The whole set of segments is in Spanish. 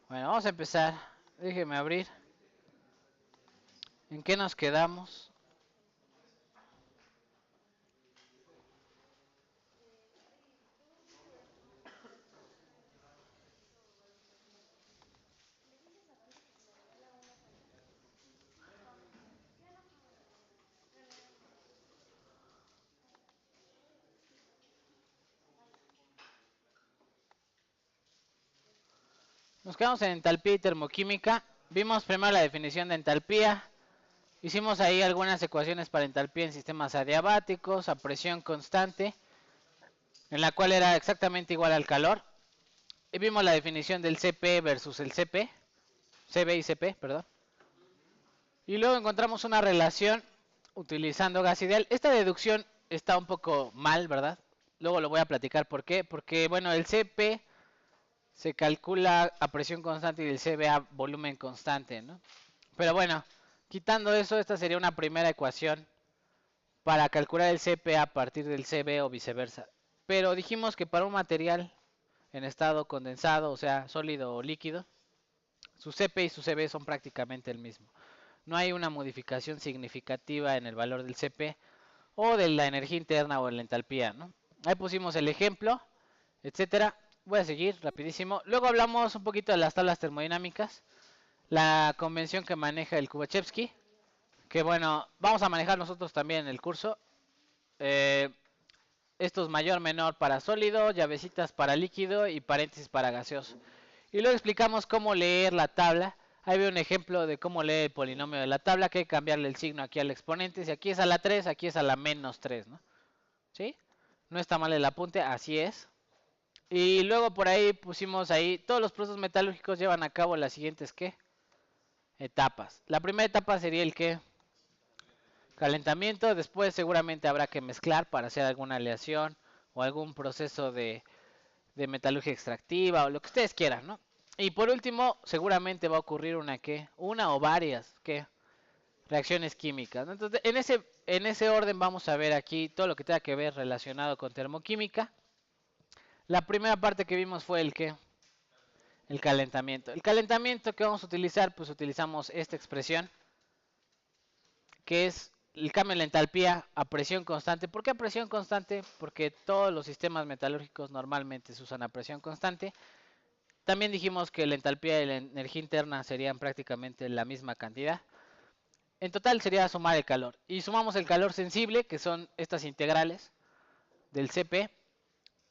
Bueno, vamos a empezar. Déjeme abrir. ¿En qué nos quedamos? Nos quedamos en entalpía y termoquímica. Vimos primero la definición de entalpía. Hicimos ahí algunas ecuaciones para entalpía en sistemas adiabáticos a presión constante, en la cual era exactamente igual al calor. Y vimos la definición del CP versus el CP, CB y CP, perdón. Y luego encontramos una relación utilizando gas ideal. Esta deducción está un poco mal, ¿verdad? Luego lo voy a platicar por qué. Porque, bueno, el CP se calcula a presión constante y el CB a volumen constante, ¿no? Pero bueno, quitando eso, esta sería una primera ecuación para calcular el CP a partir del CB o viceversa. Pero dijimos que para un material en estado condensado, o sea, sólido o líquido, su CP y su CB son prácticamente el mismo. No hay una modificación significativa en el valor del CP o de la energía interna o en la entalpía, ¿no? Ahí pusimos el ejemplo, etcétera. Voy a seguir rapidísimo. Luego hablamos un poquito de las tablas termodinámicas, la convención que maneja el Kubachevsky, que bueno, vamos a manejar nosotros también en el curso. Eh, Estos mayor, menor para sólido, llavecitas para líquido y paréntesis para gaseoso. Y luego explicamos cómo leer la tabla. Ahí veo un ejemplo de cómo leer el polinomio de la tabla, que hay que cambiarle el signo aquí al exponente. Si aquí es a la 3, aquí es a la menos 3, ¿no? ¿Sí? No está mal el apunte, así es. Y luego por ahí pusimos ahí, todos los procesos metalúrgicos llevan a cabo las siguientes, ¿qué? Etapas. La primera etapa sería el ¿qué? Calentamiento. Después seguramente habrá que mezclar para hacer alguna aleación o algún proceso de metalurgia extractiva o lo que ustedes quieran, ¿no? Y por último, seguramente va a ocurrir una ¿qué? Una o varias ¿qué? Reacciones químicas, ¿no? Entonces, en ese orden vamos a ver aquí todo lo que tenga que ver relacionado con termoquímica. La primera parte que vimos fue el ¿qué? El calentamiento. El calentamiento que vamos a utilizar, pues utilizamos esta expresión, que es el cambio en la entalpía a presión constante. ¿Por qué a presión constante? Porque todos los sistemas metalúrgicos normalmente se usan a presión constante. También dijimos que la entalpía y la energía interna serían prácticamente la misma cantidad. En total sería sumar el calor. Y sumamos el calor sensible, que son estas integrales del CP,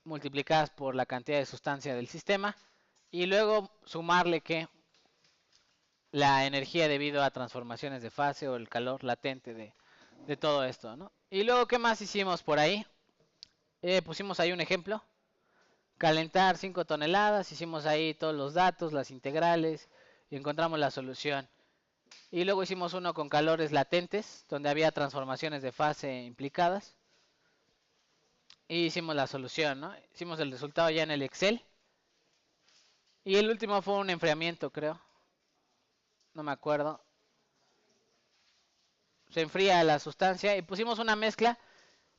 multiplicadas por la cantidad de sustancia del sistema. Y luego sumarle que la energía debido a transformaciones de fase o el calor latente de todo esto, ¿no? Y luego, ¿qué más hicimos por ahí? Pusimos ahí un ejemplo. Calentar 5 toneladas, hicimos ahí todos los datos, las integrales y encontramos la solución. Y luego hicimos uno con calores latentes, donde había transformaciones de fase implicadas. Y hicimos la solución, ¿no? Hicimos el resultado ya en el Excel. Y el último fue un enfriamiento, creo. No me acuerdo. Se enfría la sustancia y pusimos una mezcla.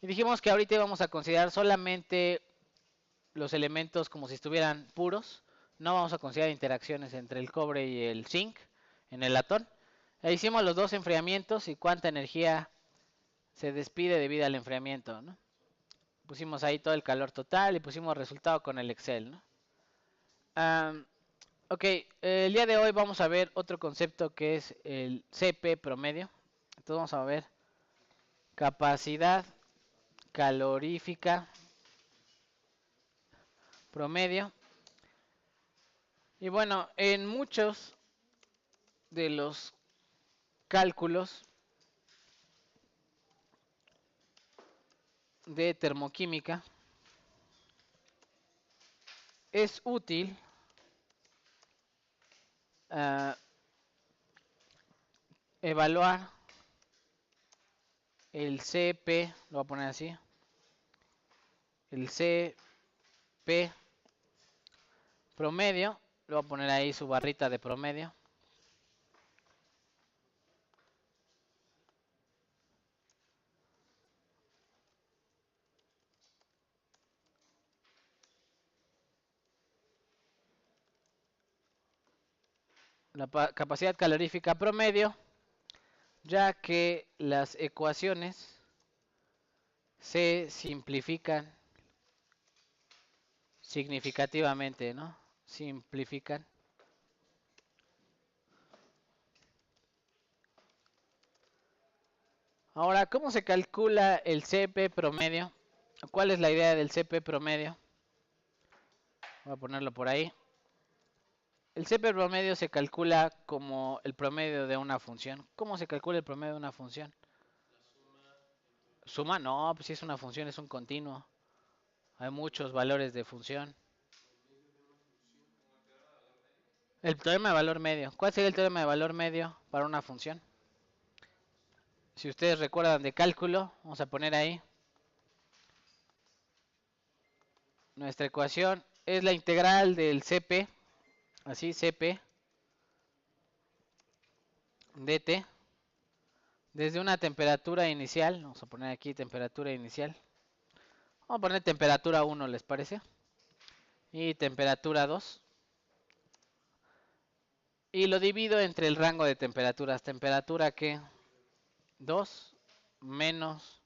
Y dijimos que ahorita íbamos a considerar solamente los elementos como si estuvieran puros. No vamos a considerar interacciones entre el cobre y el zinc en el latón. E hicimos los dos enfriamientos y cuánta energía se despide debido al enfriamiento, ¿no? Pusimos ahí todo el calor total y pusimos resultado con el Excel, ¿no? Ok, el día de hoy vamos a ver otro concepto que es el CP promedio. Entonces vamos a ver capacidad calorífica promedio. Y bueno, en muchos de los cálculos de termoquímica es útil uh, evaluar el CP, lo voy a poner así, el CP promedio, le voy a poner ahí su barrita de promedio. la capacidad calorífica promedio, ya que las ecuaciones se simplifican significativamente, ¿no? Simplifican. Ahora, ¿cómo se calcula el CP promedio? ¿Cuál es la idea del CP promedio? Voy a ponerlo por ahí. El CP promedio se calcula como el promedio de una función. ¿Cómo se calcula el promedio de una función? ¿Suma? No, pues si es una función es un continuo. Hay muchos valores de función. El teorema de valor medio. ¿Cuál sería el teorema de valor medio para una función? Si ustedes recuerdan de cálculo, vamos a poner ahí. Nuestra ecuación es la integral del CP, así CP dt, desde una temperatura inicial, vamos a poner aquí temperatura inicial. Vamos a poner temperatura 1, ¿les parece? Y temperatura 2. Y lo divido entre el rango de temperaturas. Temperatura que 2 menos.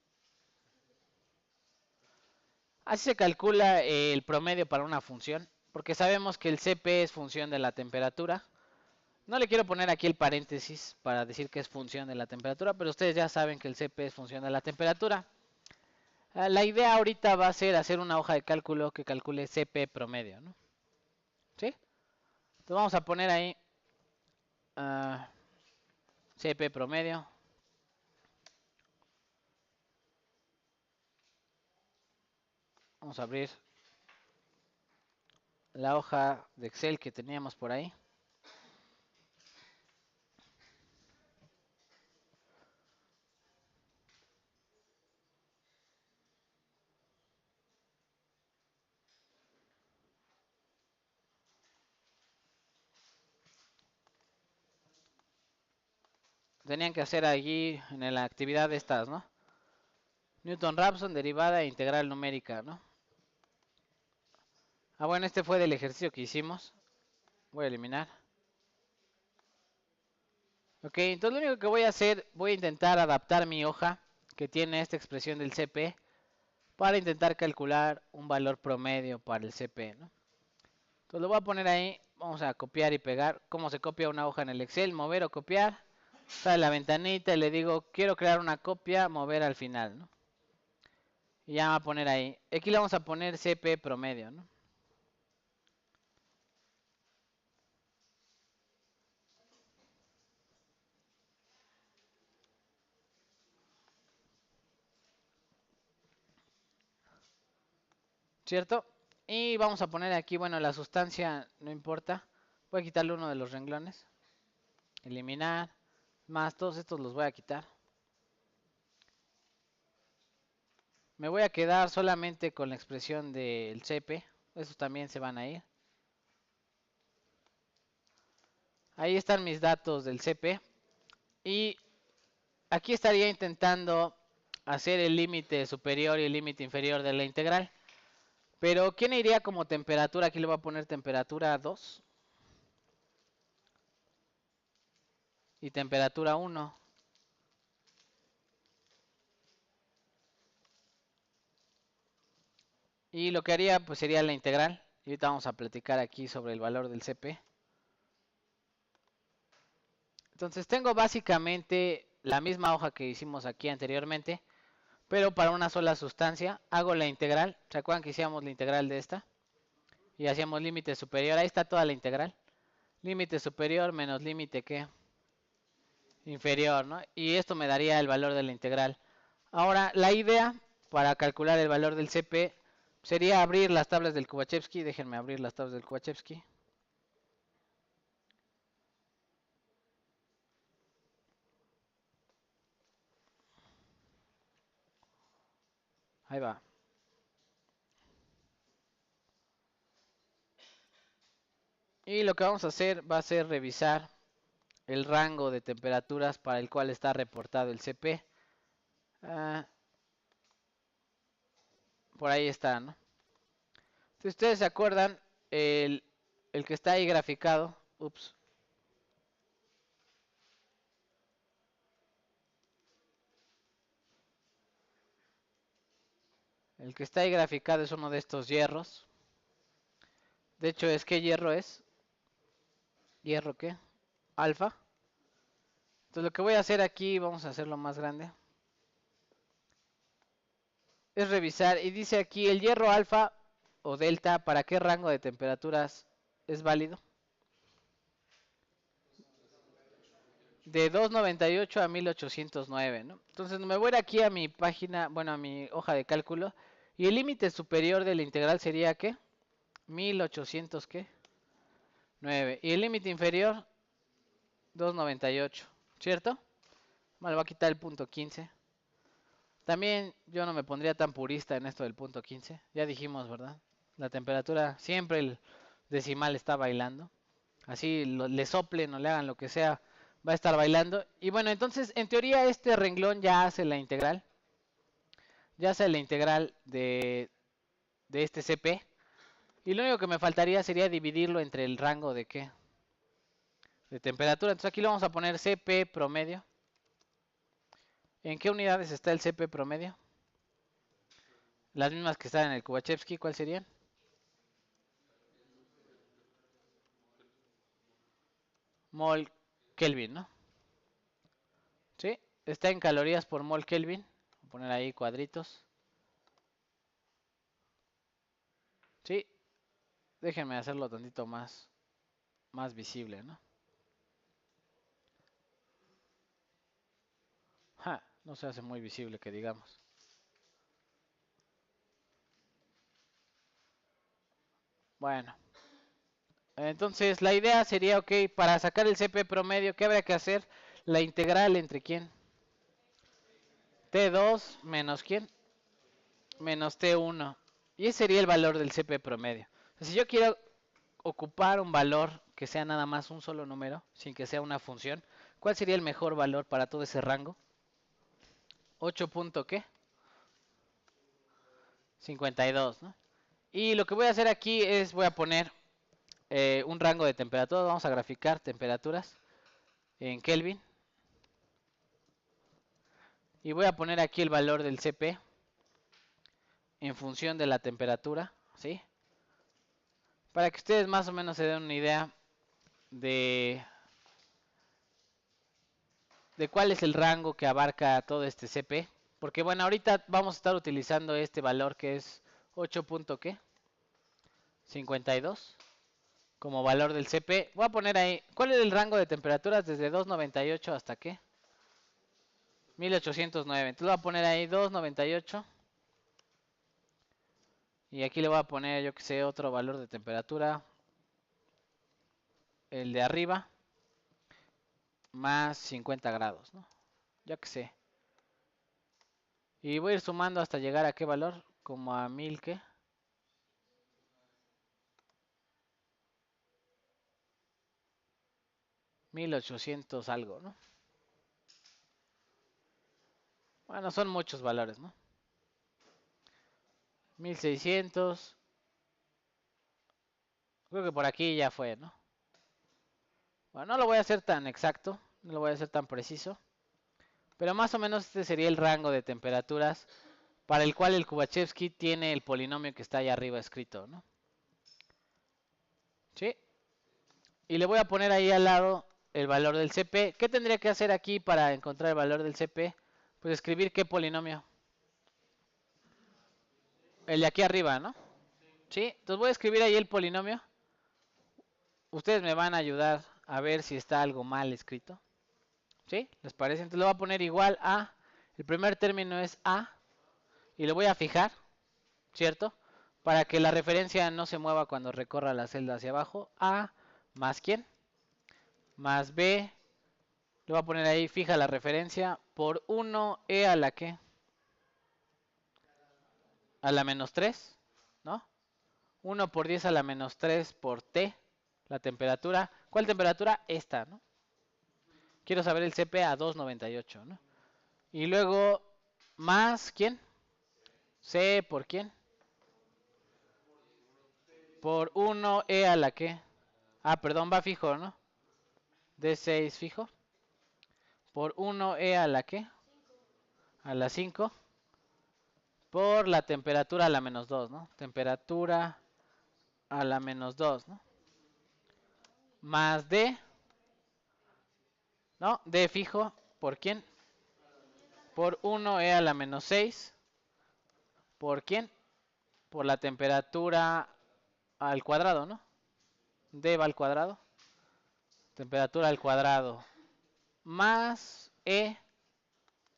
Así se calcula el promedio para una función, porque sabemos que el CP es función de la temperatura. No le quiero poner aquí el paréntesis para decir que es función de la temperatura, pero ustedes ya saben que el CP es función de la temperatura. La idea ahorita va a ser hacer una hoja de cálculo que calcule CP promedio, ¿no? ¿Sí? Entonces vamos a poner ahí CP promedio. Vamos a abrir la hoja de Excel que teníamos por ahí. Tenían que hacer allí en la actividad de estas, ¿no? Newton-Raphson, derivada e integral numérica, ¿no? Bueno, este fue del ejercicio que hicimos. Voy a eliminar. Ok, entonces lo único que voy a hacer, voy a intentar adaptar mi hoja que tiene esta expresión del CP para intentar calcular un valor promedio para el CP, ¿no? Entonces lo voy a poner ahí, vamos a copiar y pegar. ¿Cómo se copia una hoja en el Excel? Mover o copiar. Sale la ventanita y le digo, quiero crear una copia, mover al final, ¿no? Y ya va a poner ahí. Aquí le vamos a poner CP promedio, ¿no? ¿Cierto? Y vamos a poner aquí, bueno, la sustancia no importa. Voy a quitarle uno de los renglones. Eliminar. Más, todos estos los voy a quitar. Me voy a quedar solamente con la expresión del CP. Esos también se van a ir. Ahí están mis datos del CP. Y aquí estaría intentando hacer el límite superior y el límite inferior de la integral. Pero ¿quién iría como temperatura? Aquí le voy a poner temperatura 2. Y temperatura 1. Y lo que haría pues sería la integral. Y ahorita vamos a platicar aquí sobre el valor del CP. Entonces tengo básicamente la misma hoja que hicimos aquí anteriormente, pero para una sola sustancia. Hago la integral. ¿Se acuerdan que hicimos la integral de esta? Y hacíamos límite superior. Ahí está toda la integral. Límite superior menos límite ¿qué? Inferior, ¿no? Y esto me daría el valor de la integral. Ahora, la idea para calcular el valor del CP sería abrir las tablas del Kubachevsky. Déjenme abrir las tablas del Kubachevsky. Ahí va. Y lo que vamos a hacer va a ser revisar el rango de temperaturas para el cual está reportado el CP. Por ahí está, ¿no? Si ustedes se acuerdan, el que está ahí graficado, ups, El que está ahí graficado es uno de estos hierros. De hecho, ¿qué hierro es? ¿Hierro qué? Alfa. Entonces lo que voy a hacer aquí, vamos a hacerlo más grande, es revisar y dice aquí el hierro alfa o delta, ¿para qué rango de temperaturas es válido? De 298 a 1809, ¿no? Entonces me voy a ir aquí a mi página, bueno, a mi hoja de cálculo, y el límite superior de la integral sería ¿qué? 1800 ¿qué? 9. Y el límite inferior 298, ¿cierto? Bueno, va a quitar el punto 15. También yo no me pondría tan purista en esto del punto 15. Ya dijimos, ¿verdad? La temperatura, siempre el decimal está bailando. Así le soplen o le hagan lo que sea, va a estar bailando. Y bueno, entonces en teoría este renglón ya hace la integral. Ya hace la integral de este CP. Y lo único que me faltaría sería dividirlo entre el rango de ¿qué? De temperatura. Entonces aquí lo vamos a poner CP promedio. ¿En qué unidades está el CP promedio? Las mismas que están en el Kubachevsky, ¿cuál serían? Mol Kelvin, ¿no? ¿Sí? Está en calorías por mol Kelvin. Voy a poner ahí cuadritos. ¿Sí? Déjenme hacerlo tantito más visible, ¿no? No se hace muy visible que digamos. Bueno. Entonces la idea sería, ok, para sacar el CP promedio, ¿qué habría que hacer? La integral entre quién? T2 menos quién? Menos T1. Y ese sería el valor del CP promedio. Si yo quiero ocupar un valor que sea nada más un solo número, sin que sea una función, ¿cuál sería el mejor valor para todo ese rango? 8 punto ¿qué? 52, ¿no? Y lo que voy a hacer aquí es, voy a poner un rango de temperatura, vamos a graficar temperaturas en Kelvin. Y voy a poner aquí el valor del CP en función de la temperatura, ¿sí? Para que ustedes más o menos se den una idea de, de cuál es el rango que abarca todo este CP. Porque bueno, ahorita vamos a estar utilizando este valor que es 8 punto ¿qué? 52 como valor del CP. Voy a poner ahí, ¿cuál es el rango de temperaturas desde 298 hasta qué? 1809. Entonces voy a poner ahí 298. Y aquí le voy a poner, yo que sé, otro valor de temperatura. El de arriba. Más 50 grados, ¿no? Ya que sé. Y voy a ir sumando hasta llegar a qué valor. Como a 1000, ¿qué? 1800 algo, ¿no? Bueno, son muchos valores, ¿no? 1600. Creo que por aquí ya fue, ¿no? Bueno, no lo voy a hacer tan exacto. No lo voy a hacer tan preciso. Pero más o menos este sería el rango de temperaturas para el cual el Kubachevsky tiene el polinomio que está ahí arriba escrito, ¿no? ¿Sí? Y le voy a poner ahí al lado el valor del CP. ¿Qué tendría que hacer aquí para encontrar el valor del CP? Pues escribir qué polinomio. El de aquí arriba, ¿no? ¿Sí? Entonces voy a escribir ahí el polinomio. Ustedes me van a ayudar a ver si está algo mal escrito. ¿Sí? ¿Les parece? Entonces lo voy a poner igual a... El primer término es A. Y lo voy a fijar, ¿cierto? Para que la referencia no se mueva cuando recorra la celda hacia abajo. A más ¿quién? Más B. Le voy a poner ahí, fija la referencia, por 1e a la que, a la menos 3, ¿no? 1 por 10 a la menos 3 por t, la temperatura. ¿Cuál temperatura? Esta, ¿no? Quiero saber el CP a 298, ¿no? Y luego, más, ¿quién? C por quién? Por 1e a la que. Perdón, va fijo, ¿no? D6 fijo. Por 1e a la que. A la 5. por la temperatura a la menos 2, ¿no? Temperatura a la menos 2, ¿no? Más D, ¿no? D fijo, ¿por quién? Por 1E a la menos 6. ¿Por quién? Por la temperatura al cuadrado, ¿no? D va al cuadrado. Temperatura al cuadrado. Más E,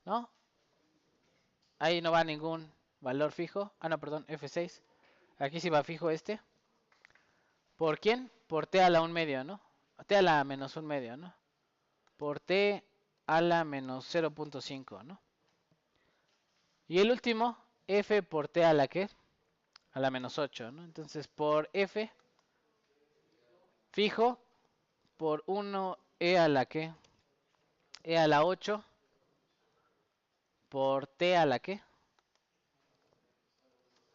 ¿no? Ahí no va ningún valor fijo. Ah, no, perdón, F6. Aquí sí va fijo este. ¿Por quién? Por T a la 1 medio, ¿no? T a la menos 1 medio, ¿no? Por T a la menos 0.5, ¿no? Y el último, F por T a la ¿qué? A la menos 8, ¿no? Entonces, por F fijo, por 1E a la ¿qué? E a la 8, por T a la ¿qué?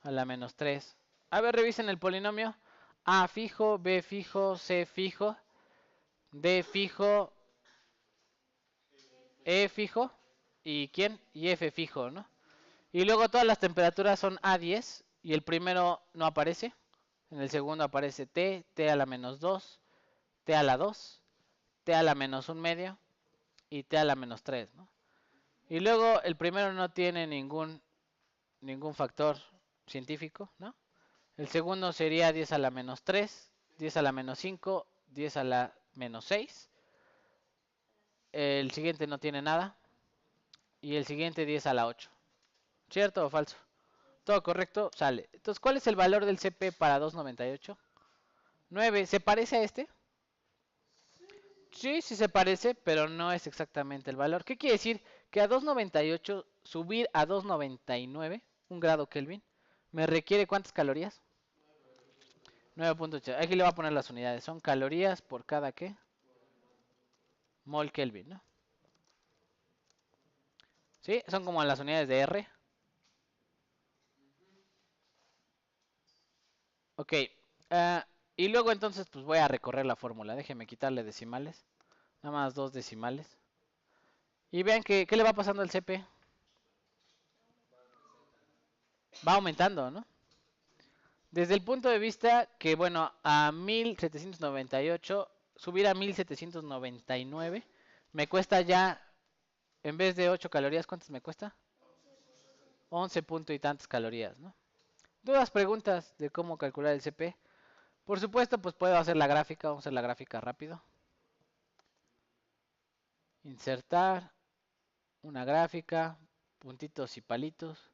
A la menos 3. A ver, revisen el polinomio. A fijo, B fijo, C fijo, D fijo, E fijo, ¿y quién? Y F fijo, ¿no? Y luego todas las temperaturas son A10 y el primero no aparece. En el segundo aparece T, T a la menos 2, T a la 2, T a la menos 1 medio y T a la menos 3, ¿no? Y luego el primero no tiene ningún factor científico, ¿no? El segundo sería 10 a la menos 3, 10 a la menos 5, 10 a la menos 6. El siguiente no tiene nada. Y el siguiente 10 a la 8. ¿Cierto o falso? Todo correcto, sale. Entonces, ¿cuál es el valor del CP para 298? 9. ¿Se parece a este? Sí, sí se parece, pero no es exactamente el valor. ¿Qué quiere decir? Que a 298 subir a 299, un grado Kelvin, me requiere ¿cuántas calorías? 9.8. Aquí le voy a poner las unidades. Son calorías por cada ¿qué? Mol Kelvin, ¿no? ¿Sí? Son como las unidades de R. Ok. Y luego entonces pues voy a recorrer la fórmula. Déjeme quitarle decimales. Nada más 2 decimales. Y vean que, ¿qué le va pasando al CP? Va aumentando, ¿no? Desde el punto de vista que, bueno, a 1798, subir a 1799, me cuesta ya, en vez de 8 calorías, ¿cuántas me cuesta? 11 punto y tantas calorías, ¿no? Dudas, preguntas de cómo calcular el CP. Por supuesto, pues puedo hacer la gráfica, vamos a hacer la gráfica rápido. Insertar una gráfica, puntitos y palitos.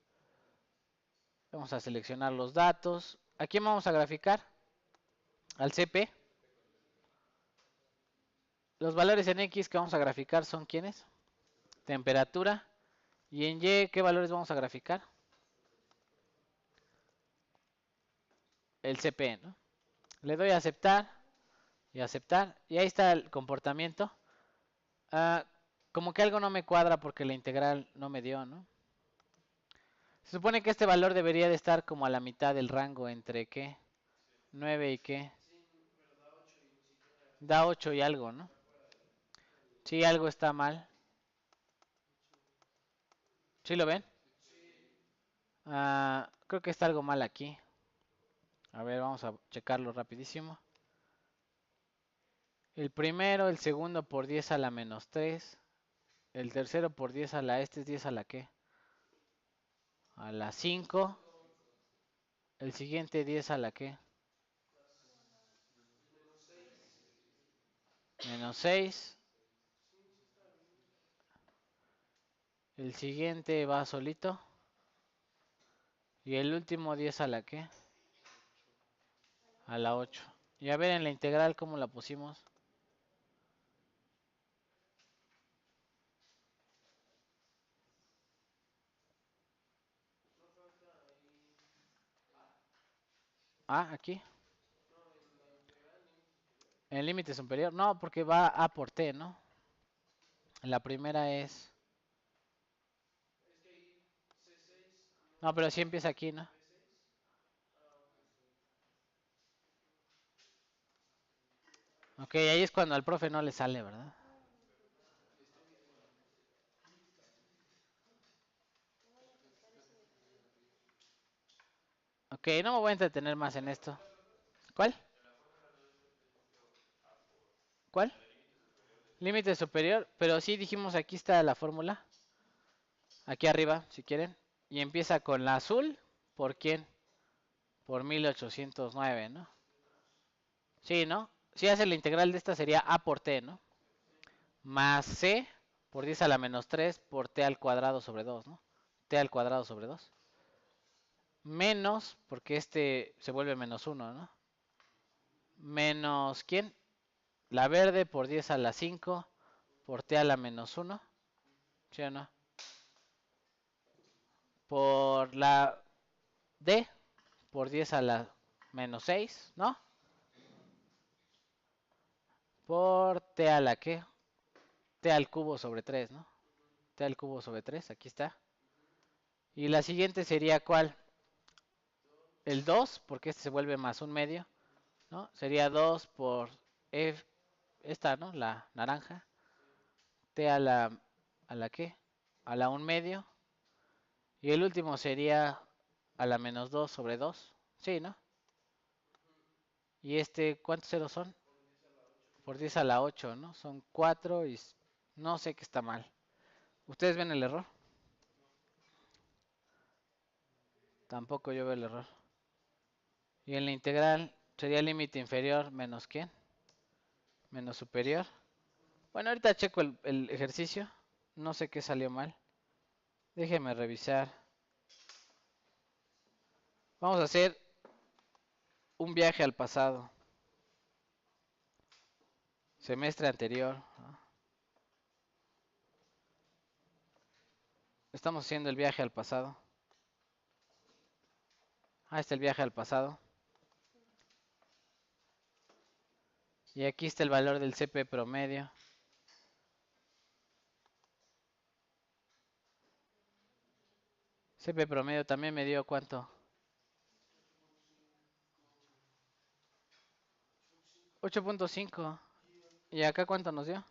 Vamos a seleccionar los datos. ¿A quién vamos a graficar? Al CP. Los valores en X que vamos a graficar son ¿quiénes? Temperatura. Y en Y, ¿qué valores vamos a graficar? El CP, ¿no? Le doy a aceptar y aceptar. Y ahí está el comportamiento. Como que algo no me cuadra porque la integral no me dio, ¿no? Se supone que este valor debería de estar como a la mitad del rango entre ¿qué? 9 y ¿qué? Da 8 y algo, ¿no? Sí, algo está mal. ¿Sí lo ven? Creo que está algo mal aquí. A ver, vamos a checarlo rapidísimo. El primero, el segundo por 10 a la menos 3. El tercero por 10 a la este es 10 a la ¿qué? A la 5. El siguiente 10 a la ¿qué? Menos 6. El siguiente va solito. Y el último 10 a la ¿qué? A la 8. Y a ver en la integral cómo la pusimos. Aquí. En el límite superior. No, porque va A por T, ¿no? La primera es... No, pero sí empieza aquí, ¿no? Ok, ahí es cuando al profe no le sale, ¿verdad? Ok, no me voy a entretener más en esto. ¿Cuál? ¿Cuál? Límite superior, pero sí dijimos aquí está la fórmula. Aquí arriba, si quieren. Y empieza con la azul. ¿Por quién? Por 1809, ¿no? Sí, ¿no? Si hace la integral de esta sería a por t, ¿no? Más c por 10 a la menos 3 por t al cuadrado sobre 2, ¿no? T al cuadrado sobre 2. Menos, porque este se vuelve menos 1, ¿no? Menos, ¿quién? La verde por 10 a la 5 por t a la menos 1. ¿Sí o no? Por la d por 10 a la menos 6, ¿no? Por t a la qué? T al cubo sobre 3, ¿no? T al cubo sobre 3, aquí está. Y la siguiente sería ¿cuál? El 2, porque este se vuelve más un medio, ¿no? Sería 2 por F, esta, ¿no? La naranja. T ¿a la qué? A la un medio. Y el último sería a la menos 2 sobre 2. Sí, ¿no? Y este, ¿cuántos ceros son? Por 10 a la 8, ¿no? Son 4 y no sé qué está mal. ¿Ustedes ven el error? Tampoco yo veo el error. Y en la integral sería el límite inferior menos ¿quién? Menos superior. Bueno, ahorita checo el ejercicio. No sé qué salió mal. Déjeme revisar. Vamos a hacer un viaje al pasado. Semestre anterior. Estamos haciendo el viaje al pasado. Ah, está el viaje al pasado. Y aquí está el valor del CP promedio. CP promedio también me dio ¿cuánto? 8.5. ¿Y acá cuánto nos dio?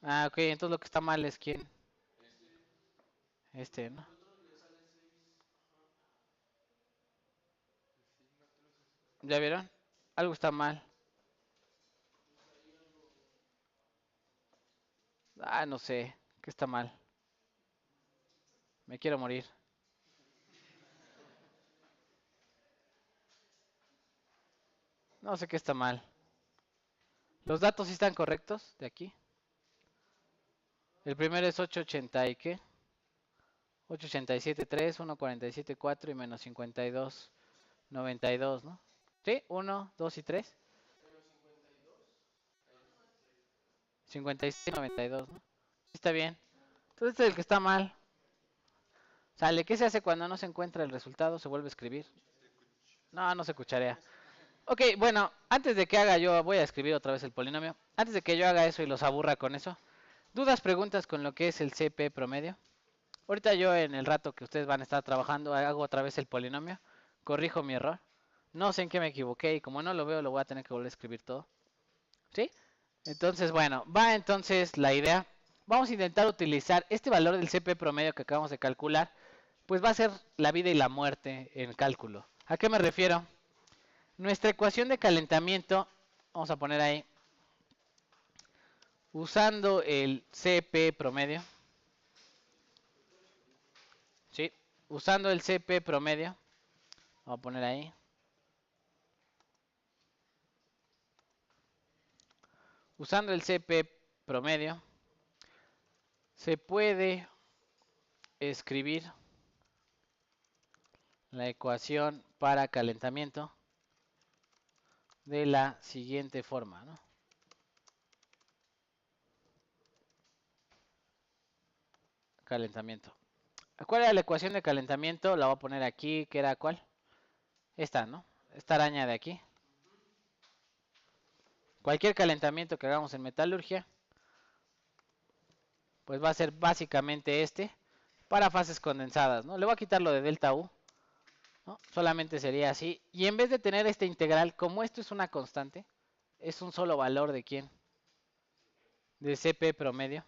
Ah, ok, entonces lo que está mal es quién. Este, ¿no? ¿Ya vieron? Algo está mal. Ah, no sé. ¿Qué está mal? Me quiero morir. No sé qué está mal. Los datos sí están correctos de aquí. El primero es 880 y qué? 887.3, 147.4 y menos 52.92, ¿no? Sí, 1, 2 y 3. 56.92, ¿no? Sí, está bien. Entonces este es el que está mal. Sale, ¿qué se hace cuando no se encuentra el resultado? Se vuelve a escribir. No, no se cucharea. Ok, bueno, antes de que haga yo, voy a escribir otra vez el polinomio. Antes de que yo haga eso y los aburra con eso. ¿Dudas, preguntas con lo que es el CP promedio? Ahorita yo en el rato que ustedes van a estar trabajando, hago otra vez el polinomio. Corrijo mi error. No sé en qué me equivoqué y como no lo veo, lo voy a tener que volver a escribir todo. ¿Sí? Entonces, bueno, va entonces la idea. Vamos a intentar utilizar este valor del CP promedio que acabamos de calcular. Pues va a ser la vida y la muerte en cálculo. ¿A qué me refiero? Nuestra ecuación de calentamiento, vamos a poner ahí, usando el CP promedio. ¿Sí? Usando el CP promedio. Vamos a poner ahí. Usando el CP promedio, se puede escribir la ecuación para calentamiento de la siguiente forma, ¿no? Calentamiento. ¿Cuál era la ecuación de calentamiento? La voy a poner aquí, que era ¿cuál? Esta, ¿no? Esta araña de aquí. Cualquier calentamiento que hagamos en metalurgia, pues va a ser básicamente este para fases condensadas, ¿no? Le voy a quitar lo de delta U, ¿no? Solamente sería así. Y en vez de tener este integral, como esto es una constante, es un solo valor de ¿quién? De CP promedio.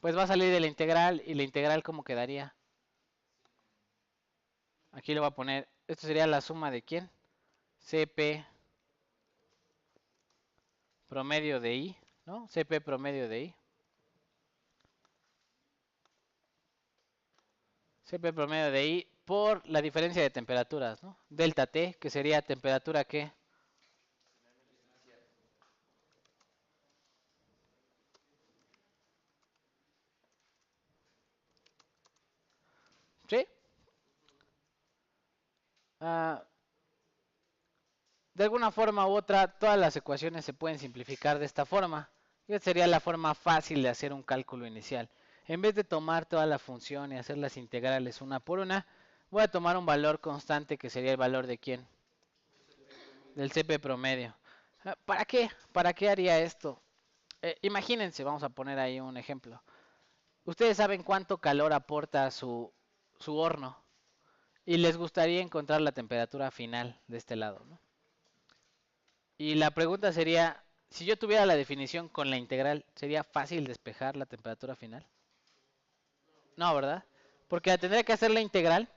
Pues va a salir de la integral y la integral ¿cómo quedaría? Aquí le voy a poner, esto sería la suma de ¿quién? CP promedio de I, ¿no? CP promedio de I. CP promedio de I por la diferencia de temperaturas, ¿no? Delta T, que sería temperatura ¿qué? ¿Sí? De alguna forma u otra, todas las ecuaciones se pueden simplificar de esta forma. Y esta sería la forma fácil de hacer un cálculo inicial. En vez de tomar toda la función y hacer las integrales una por una, voy a tomar un valor constante que sería el valor de ¿quién? Del CP promedio. ¿Para qué? ¿Para qué haría esto? Imagínense, vamos a poner ahí un ejemplo. Ustedes saben cuánto calor aporta su horno y les gustaría encontrar la temperatura final de este lado, ¿no? Y la pregunta sería, si yo tuviera la definición con la integral, ¿sería fácil despejar la temperatura final? No, ¿verdad? Porque tendría que hacer la integral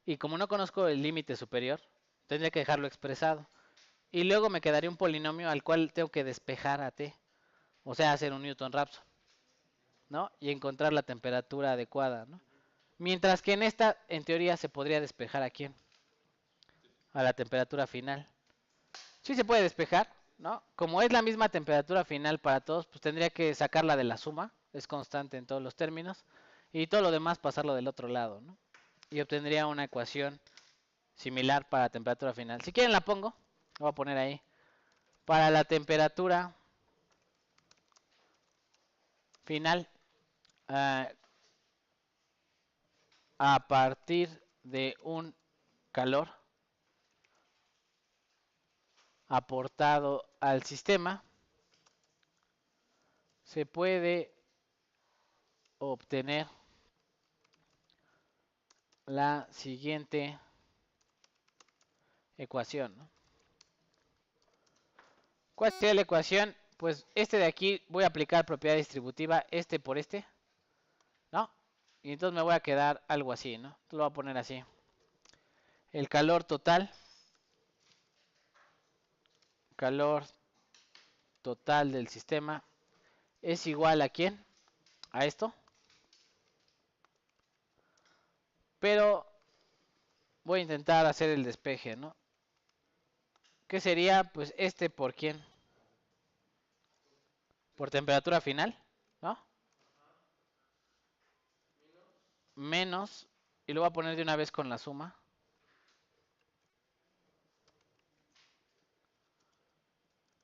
y como no conozco el límite superior, tendría que dejarlo expresado. Y luego me quedaría un polinomio al cual tengo que despejar a t, o sea, hacer un Newton-Raphson, ¿no? Y encontrar la temperatura adecuada, ¿no? Mientras que en esta, en teoría, se podría despejar a quién? A la temperatura final. Sí se puede despejar, ¿no? Como es la misma temperatura final para todos, pues tendría que sacarla de la suma, es constante en todos los términos, y todo lo demás pasarlo del otro lado, ¿no? Y obtendría una ecuación similar para la temperatura final. Si quieren la pongo, la voy a poner ahí. Para la temperatura final, uh, a partir de un calor aportado al sistema, se puede obtener la siguiente ecuación, ¿no? ¿Cuál sería la ecuación? Pues este de aquí voy a aplicar propiedad distributiva, este por este, ¿no? Y entonces me voy a quedar algo así, ¿no? Lo voy a poner así. El calor total del sistema es igual a ¿quién? A esto. Pero voy a intentar hacer el despeje, ¿no? ¿Qué sería? Pues este por ¿quién? Por temperatura final, ¿no? Menos, y lo voy a poner de una vez con la suma.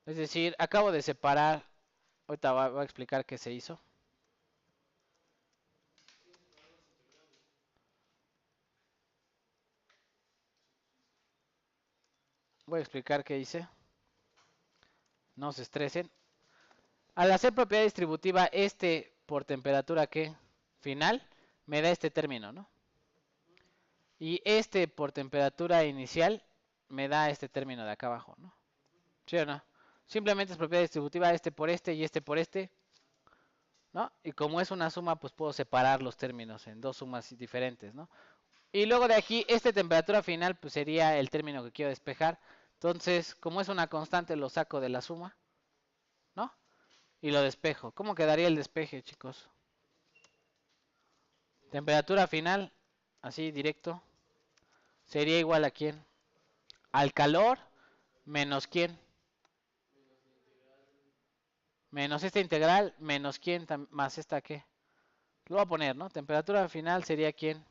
Es decir, acabo de separar, ahorita voy a explicar qué se hizo. Voy a explicar qué hice. No se estresen. Al hacer propiedad distributiva, este por temperatura que final, me da este término, ¿no? Y este por temperatura inicial, me da este término de acá abajo, ¿no? ¿Sí o no? Simplemente es propiedad distributiva, este por este y este por este, ¿no? Y como es una suma, pues puedo separar los términos en dos sumas diferentes, ¿no? Y luego de aquí, esta temperatura final, pues sería el término que quiero despejar. Entonces, como es una constante, lo saco de la suma, ¿no? Y lo despejo. ¿Cómo quedaría el despeje, chicos? Temperatura final, así directo, sería igual a ¿quién? Al calor menos ¿quién? Menos esta integral menos ¿quién? Más esta ¿qué? Lo voy a poner, ¿no? Temperatura final sería ¿quién?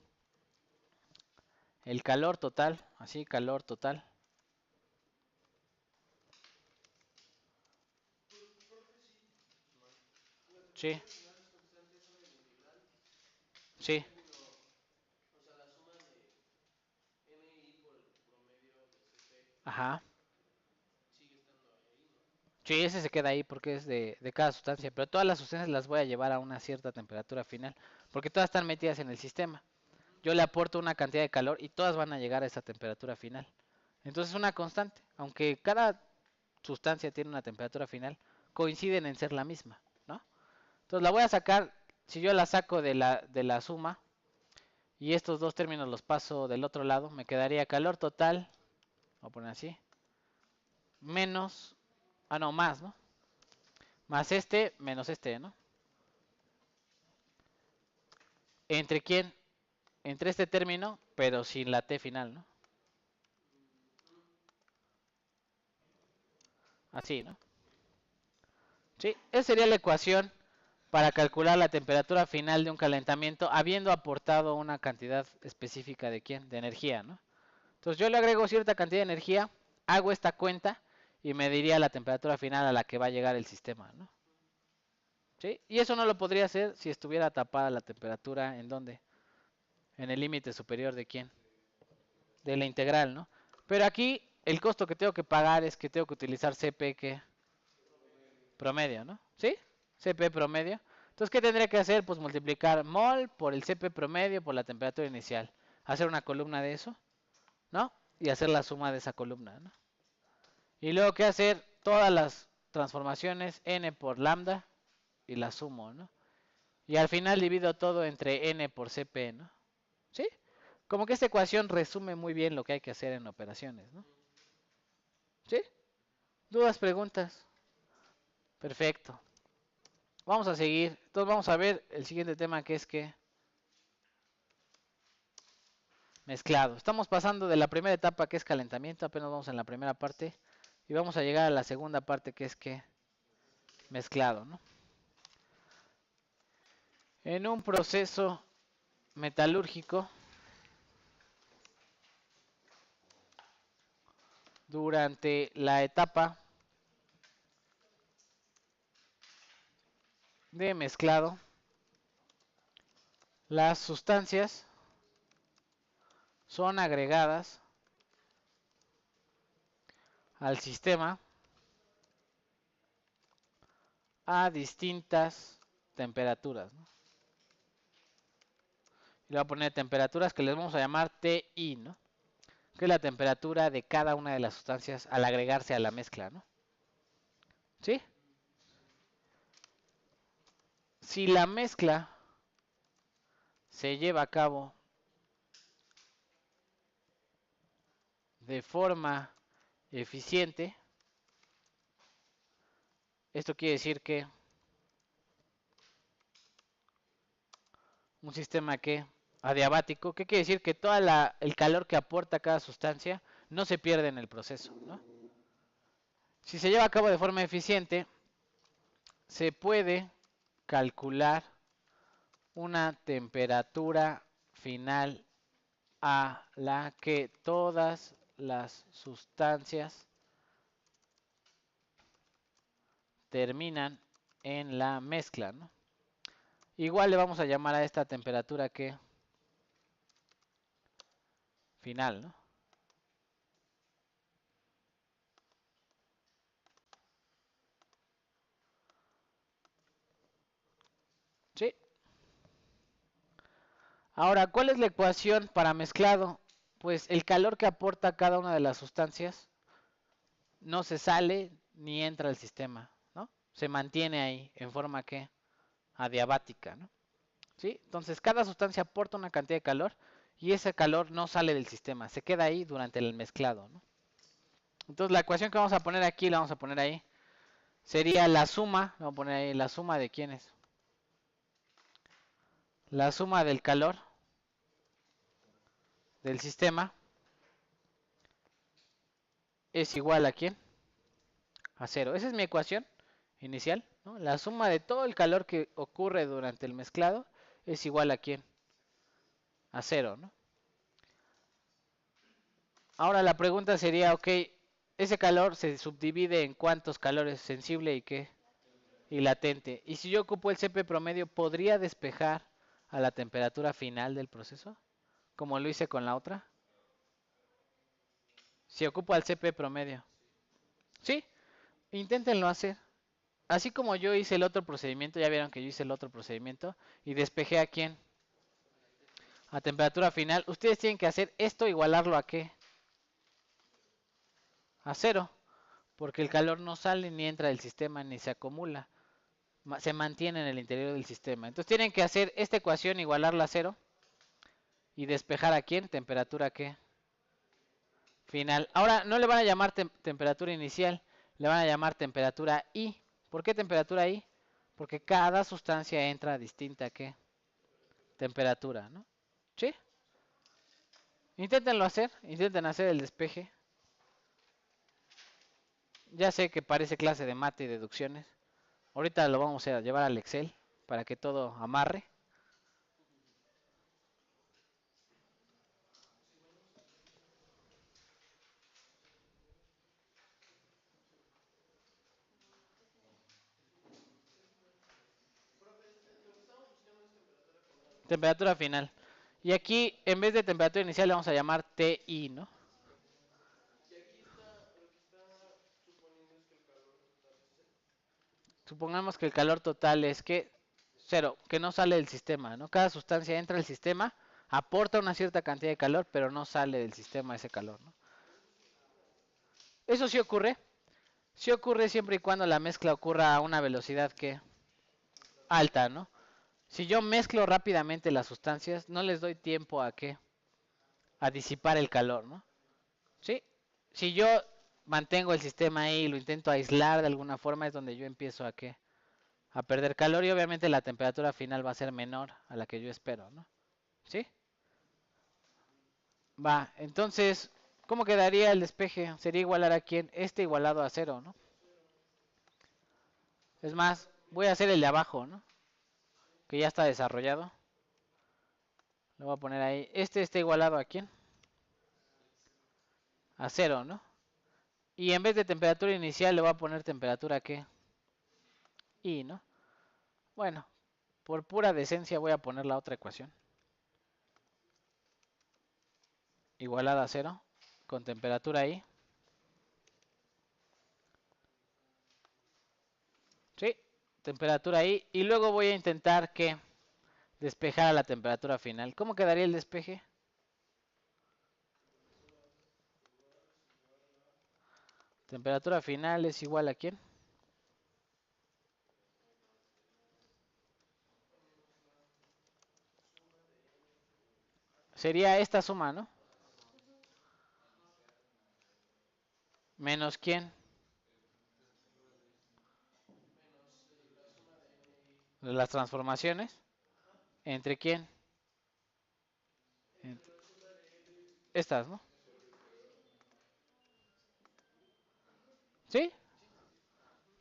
El calor total, así, calor total. Sí. Sí. Ajá. Sí, ese se queda ahí porque es de cada sustancia, pero todas las sustancias las voy a llevar a una cierta temperatura final, porque todas están metidas en el sistema. Yo le aporto una cantidad de calor y todas van a llegar a esa temperatura final. Entonces es una constante, aunque cada sustancia tiene una temperatura final, coinciden en ser la misma, ¿no? Entonces la voy a sacar, si yo la saco de la suma, y estos dos términos los paso del otro lado, me quedaría calor total, voy a poner así, menos, no, más, ¿no? Más este, menos este, ¿no? ¿Entre quién? Entre este término, pero sin la T final, ¿no? Así, ¿no? Sí, esa sería la ecuación para calcular la temperatura final de un calentamiento, habiendo aportado una cantidad específica de ¿quién? De energía, ¿no? Entonces yo le agrego cierta cantidad de energía, hago esta cuenta y me diría la temperatura final a la que va a llegar el sistema, ¿no? ¿Sí? Y eso no lo podría hacer si estuviera tapada la temperatura, ¿en dónde? En el límite superior de ¿quién? De la integral, ¿no? Pero aquí el costo que tengo que pagar es que tengo que utilizar CP que promedio, ¿no? ¿Sí? CP promedio. Entonces, ¿qué tendría que hacer? Pues multiplicar mol por el CP promedio por la temperatura inicial. Hacer una columna de eso, ¿no? Y hacer la suma de esa columna, ¿no? Y luego, ¿qué hacer? Todas las transformaciones n por lambda y la sumo, ¿no? Y al final divido todo entre n por CP, ¿no? ¿Sí? Como que esta ecuación resume muy bien lo que hay que hacer en operaciones, ¿no? ¿Sí? ¿Dudas, preguntas? Perfecto. Vamos a seguir. Entonces vamos a ver el siguiente tema que es que mezclado. Estamos pasando de la primera etapa que es calentamiento, apenas vamos en la primera parte y vamos a llegar a la segunda parte que es que mezclado, ¿no? En un proceso metalúrgico, durante la etapa de mezclado, las sustancias son agregadas al sistema a distintas temperaturas, ¿no? Y le voy a poner temperaturas que les vamos a llamar TI, ¿no? Que es la temperatura de cada una de las sustancias al agregarse a la mezcla, ¿no? ¿Sí? Si la mezcla se lleva a cabo de forma eficiente, esto quiere decir que un sistema que adiabático, ¿qué quiere decir? Que todo el calor que aporta cada sustancia no se pierde en el proceso, ¿no? Si se lleva a cabo de forma eficiente, se puede calcular una temperatura final a la que todas las sustancias terminan en la mezcla, ¿no? Igual le vamos a llamar a esta temperatura que final, ¿no? Sí. Ahora, ¿cuál es la ecuación para mezclado? Pues el calor que aporta cada una de las sustancias no se sale ni entra al sistema, ¿no? Se mantiene ahí en forma que adiabática, ¿no? ¿Sí? Entonces, cada sustancia aporta una cantidad de calor y ese calor no sale del sistema, se queda ahí durante el mezclado, ¿no? Entonces, la ecuación que vamos a poner aquí, la vamos a poner ahí, sería la suma, vamos a poner ahí la suma de quiénes. La suma del calor del sistema es igual a quién? A cero. Esa es mi ecuación inicial, ¿no? La suma de todo el calor que ocurre durante el mezclado es igual a quién? A cero, ¿no? Ahora la pregunta sería, ok, ese calor se subdivide en cuántos calores, sensible y qué, y latente. Y si yo ocupo el CP promedio, ¿podría despejar a la temperatura final del proceso? Como lo hice con la otra. Si ocupo el CP promedio. ¿Sí? Inténtenlo hacer. Así como yo hice el otro procedimiento, ya vieron que yo hice el otro procedimiento y despejé a quién? A temperatura final. Ustedes tienen que hacer esto, igualarlo a qué? A cero. Porque el calor no sale ni entra del sistema ni se acumula. Se mantiene en el interior del sistema. Entonces tienen que hacer esta ecuación, igualarla a cero. ¿Y despejar a quién? ¿Temperatura qué? Final. Ahora no le van a llamar temperatura inicial, le van a llamar temperatura I. ¿Por qué temperatura I? Porque cada sustancia entra a distinta ¿qué? Temperatura, ¿no? ¿Sí? Inténtenlo hacer, intenten hacer el despeje. Ya sé que parece clase de mate y deducciones. Ahorita lo vamos a llevar al Excel para que todo amarre. Temperatura final. Y aquí, en vez de temperatura inicial, le vamos a llamar TI, ¿no? Supongamos que el calor total es que cero, que no sale del sistema, ¿no? Cada sustancia entra al sistema, aporta una cierta cantidad de calor, pero no sale del sistema ese calor, ¿no? Eso sí ocurre. Sí ocurre siempre y cuando la mezcla ocurra a una velocidad que alta, ¿no? Si yo mezclo rápidamente las sustancias, no les doy tiempo a qué, a disipar el calor, ¿no? ¿Sí? Si yo mantengo el sistema ahí y lo intento aislar de alguna forma, es donde yo empiezo a qué, a perder calor y obviamente la temperatura final va a ser menor a la que yo espero, ¿no? ¿Sí? Va, entonces, ¿cómo quedaría el despeje? Sería igualar a quién? Este igualado a cero, ¿no? Es más, voy a hacer el de abajo, ¿no? Que ya está desarrollado. Lo voy a poner ahí. Este está igualado a quién? A cero, ¿no? Y en vez de temperatura inicial le voy a poner temperatura ¿qué? I, ¿no? Bueno, por pura decencia voy a poner la otra ecuación. Igualada a cero, con temperatura I. ¿Sí? Temperatura I. Y luego voy a intentar que despejar a la temperatura final. ¿Cómo quedaría el despeje? Temperatura final es igual a ¿quién? Sería esta suma, ¿no? Menos ¿quién? Las transformaciones. ¿Entre quién? Entre estas, ¿no? ¿Sí?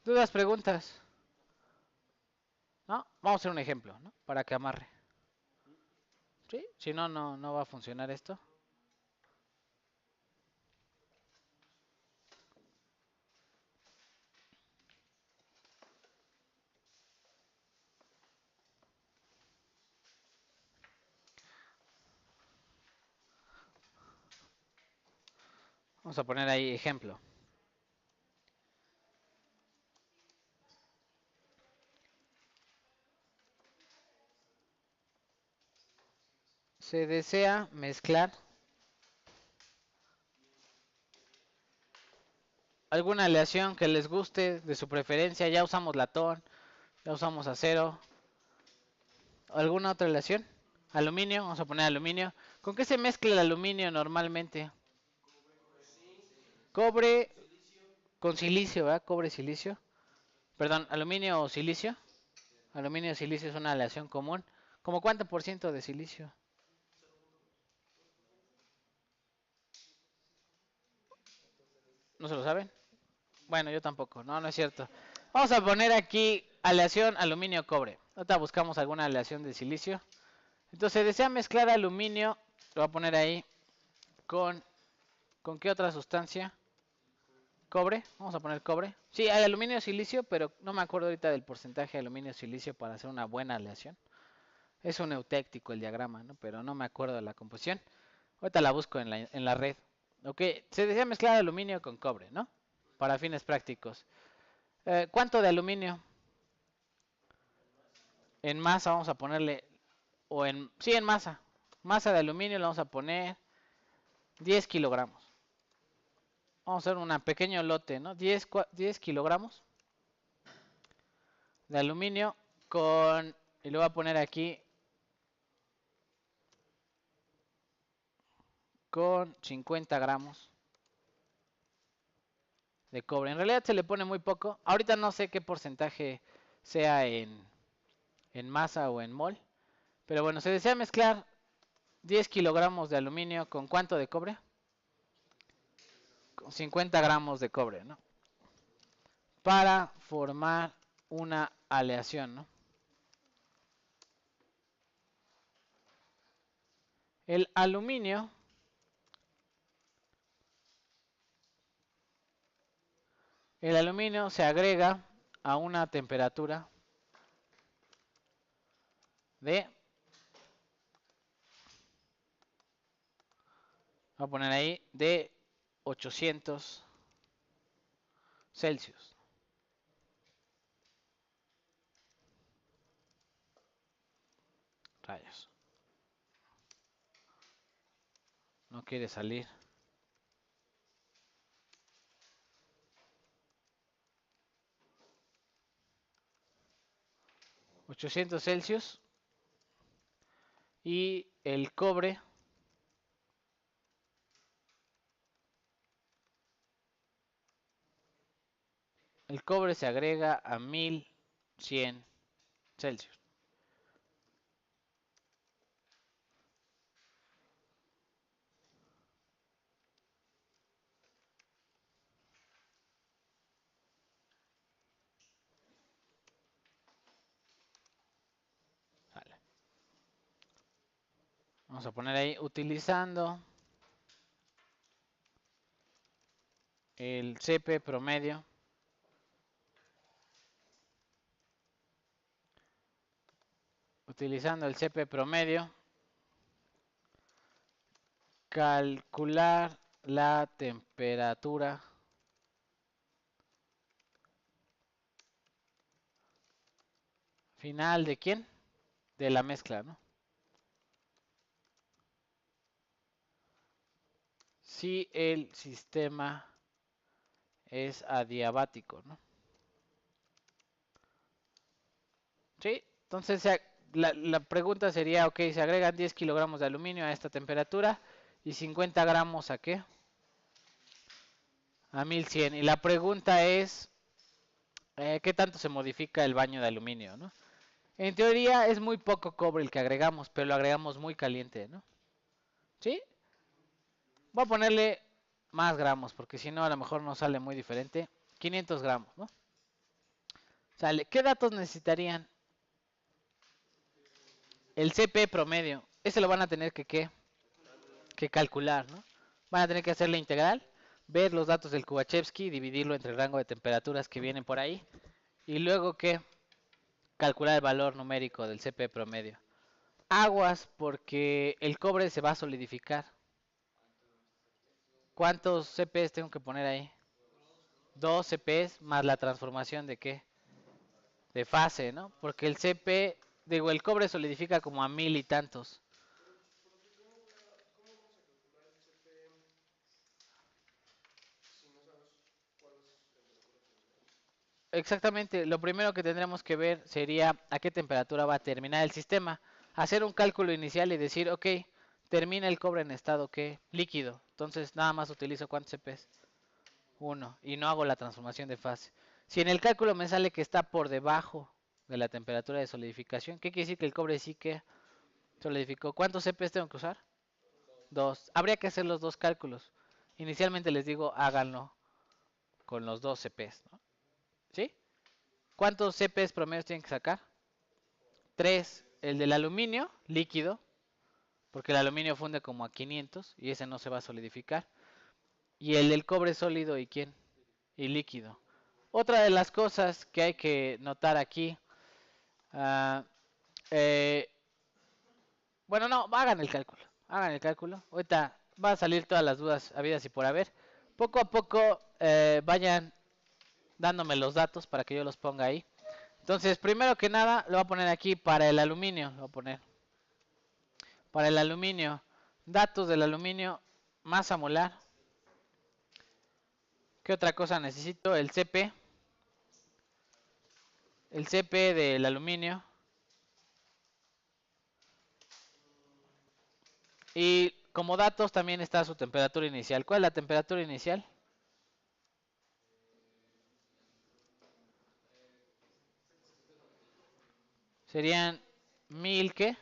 ¿Dudas, preguntas? ¿No? Vamos a hacer un ejemplo, ¿no? Para que amarre. ¿Sí? Si no, no va a funcionar esto. Vamos a poner ahí ejemplo. Se desea mezclar alguna aleación que les guste de su preferencia. Ya usamos latón, ya usamos acero. ¿Alguna otra aleación? Aluminio, vamos a poner aluminio. ¿Con qué se mezcla el aluminio normalmente? Cobre con silicio, ¿verdad? Cobre, silicio. Perdón, aluminio o silicio. Aluminio o silicio es una aleación común. ¿Cómo cuánto por ciento de silicio? ¿No se lo saben? Bueno, yo tampoco. No, no es cierto. Vamos a poner aquí aleación aluminio-cobre. Ahorita buscamos alguna aleación de silicio. Entonces, desea mezclar aluminio. Lo voy a poner ahí con... ¿Con qué otra sustancia? Cobre. Vamos a poner cobre. Sí, hay aluminio-silicio, pero no me acuerdo ahorita del porcentaje de aluminio-silicio para hacer una buena aleación. Es un eutéctico el diagrama, ¿no? Pero no me acuerdo de la composición. Ahorita la busco en la red. Ok, se desea mezclar aluminio con cobre, ¿no? Para fines prácticos. ¿Cuánto de aluminio? En masa vamos a ponerle, sí, en masa. Masa de aluminio le vamos a poner 10 kilogramos. Vamos a hacer un pequeño lote, ¿no? 10 kilogramos de aluminio con, y le voy a poner aquí con 50 gramos de cobre. En realidad se le pone muy poco. Ahorita no sé qué porcentaje sea en masa o en mol. Pero bueno, se desea mezclar 10 kilogramos de aluminio con ¿cuánto de cobre? Con 50 gramos de cobre, ¿no? Para formar una aleación, ¿no? El aluminio se agrega a una temperatura de, voy a poner ahí, de 800 Celsius. Rayos. No quiere salir. 800 Celsius. Y el cobre se agrega a 1100 Celsius. Vale. Vamos a poner ahí utilizando el CP promedio. Utilizando el CP promedio, calcular la temperatura final de ¿quién? De la mezcla, ¿no? Si el sistema es adiabático, ¿no? ¿Sí? Entonces la pregunta sería, ok, se agregan 10 kilogramos de aluminio a esta temperatura y 50 gramos ¿a qué? A 1100. Y la pregunta es, ¿qué tanto se modifica el baño de aluminio, ¿no? En teoría es muy poco cobre el que agregamos, pero lo agregamos muy caliente, ¿no? ¿Sí? Voy a ponerle más gramos, porque si no a lo mejor nos sale muy diferente. 500 gramos, ¿no? Sale. ¿Qué datos necesitarían? El CP promedio. Ese lo van a tener que calcular, ¿no? Van a tener que hacer la integral, ver los datos del Kubachevsky, dividirlo entre el rango de temperaturas que vienen por ahí, y luego que calcular el valor numérico del CP promedio. Aguas, porque el cobre se va a solidificar. ¿Cuántos CPs tengo que poner ahí? 2 CPs más la transformación de qué? De fase, ¿no? Porque el CP, digo, el cobre solidifica como a 1000 y tantos. Exactamente, lo primero que tendremos que ver sería a qué temperatura va a terminar el sistema. Hacer un cálculo inicial y decir, ok, termina el cobre en estado ¿qué? Líquido. Entonces nada más utilizo ¿cuántos CPs? 1. Y no hago la transformación de fase. Si en el cálculo me sale que está por debajo de la temperatura de solidificación, ¿qué quiere decir? Que el cobre sí que solidificó. ¿Cuántos CPs tengo que usar? 2. Habría que hacer los dos cálculos. Inicialmente les digo, háganlo con los 2 CPs, ¿no? ¿Sí? ¿Cuántos CPs promedios tienen que sacar? 3. El del aluminio líquido, porque el aluminio funde como a 500 y ese no se va a solidificar. Y el del cobre sólido, ¿y quién? Y líquido. Otra de las cosas que hay que notar aquí, uh, eh, bueno, no, hagan el cálculo. Hagan el cálculo. Ahorita van a salir todas las dudas habidas y por haber. Poco a poco vayan dándome los datos para que yo los ponga ahí. Entonces, primero que nada, lo voy a poner aquí para el aluminio. Lo voy a poner para el aluminio. Datos del aluminio, masa molar. ¿Qué otra cosa necesito? El CP. El CP del aluminio. Y Como datos también está su temperatura inicial. ¿Cuál es la temperatura inicial? Serían 1000, ¿qué?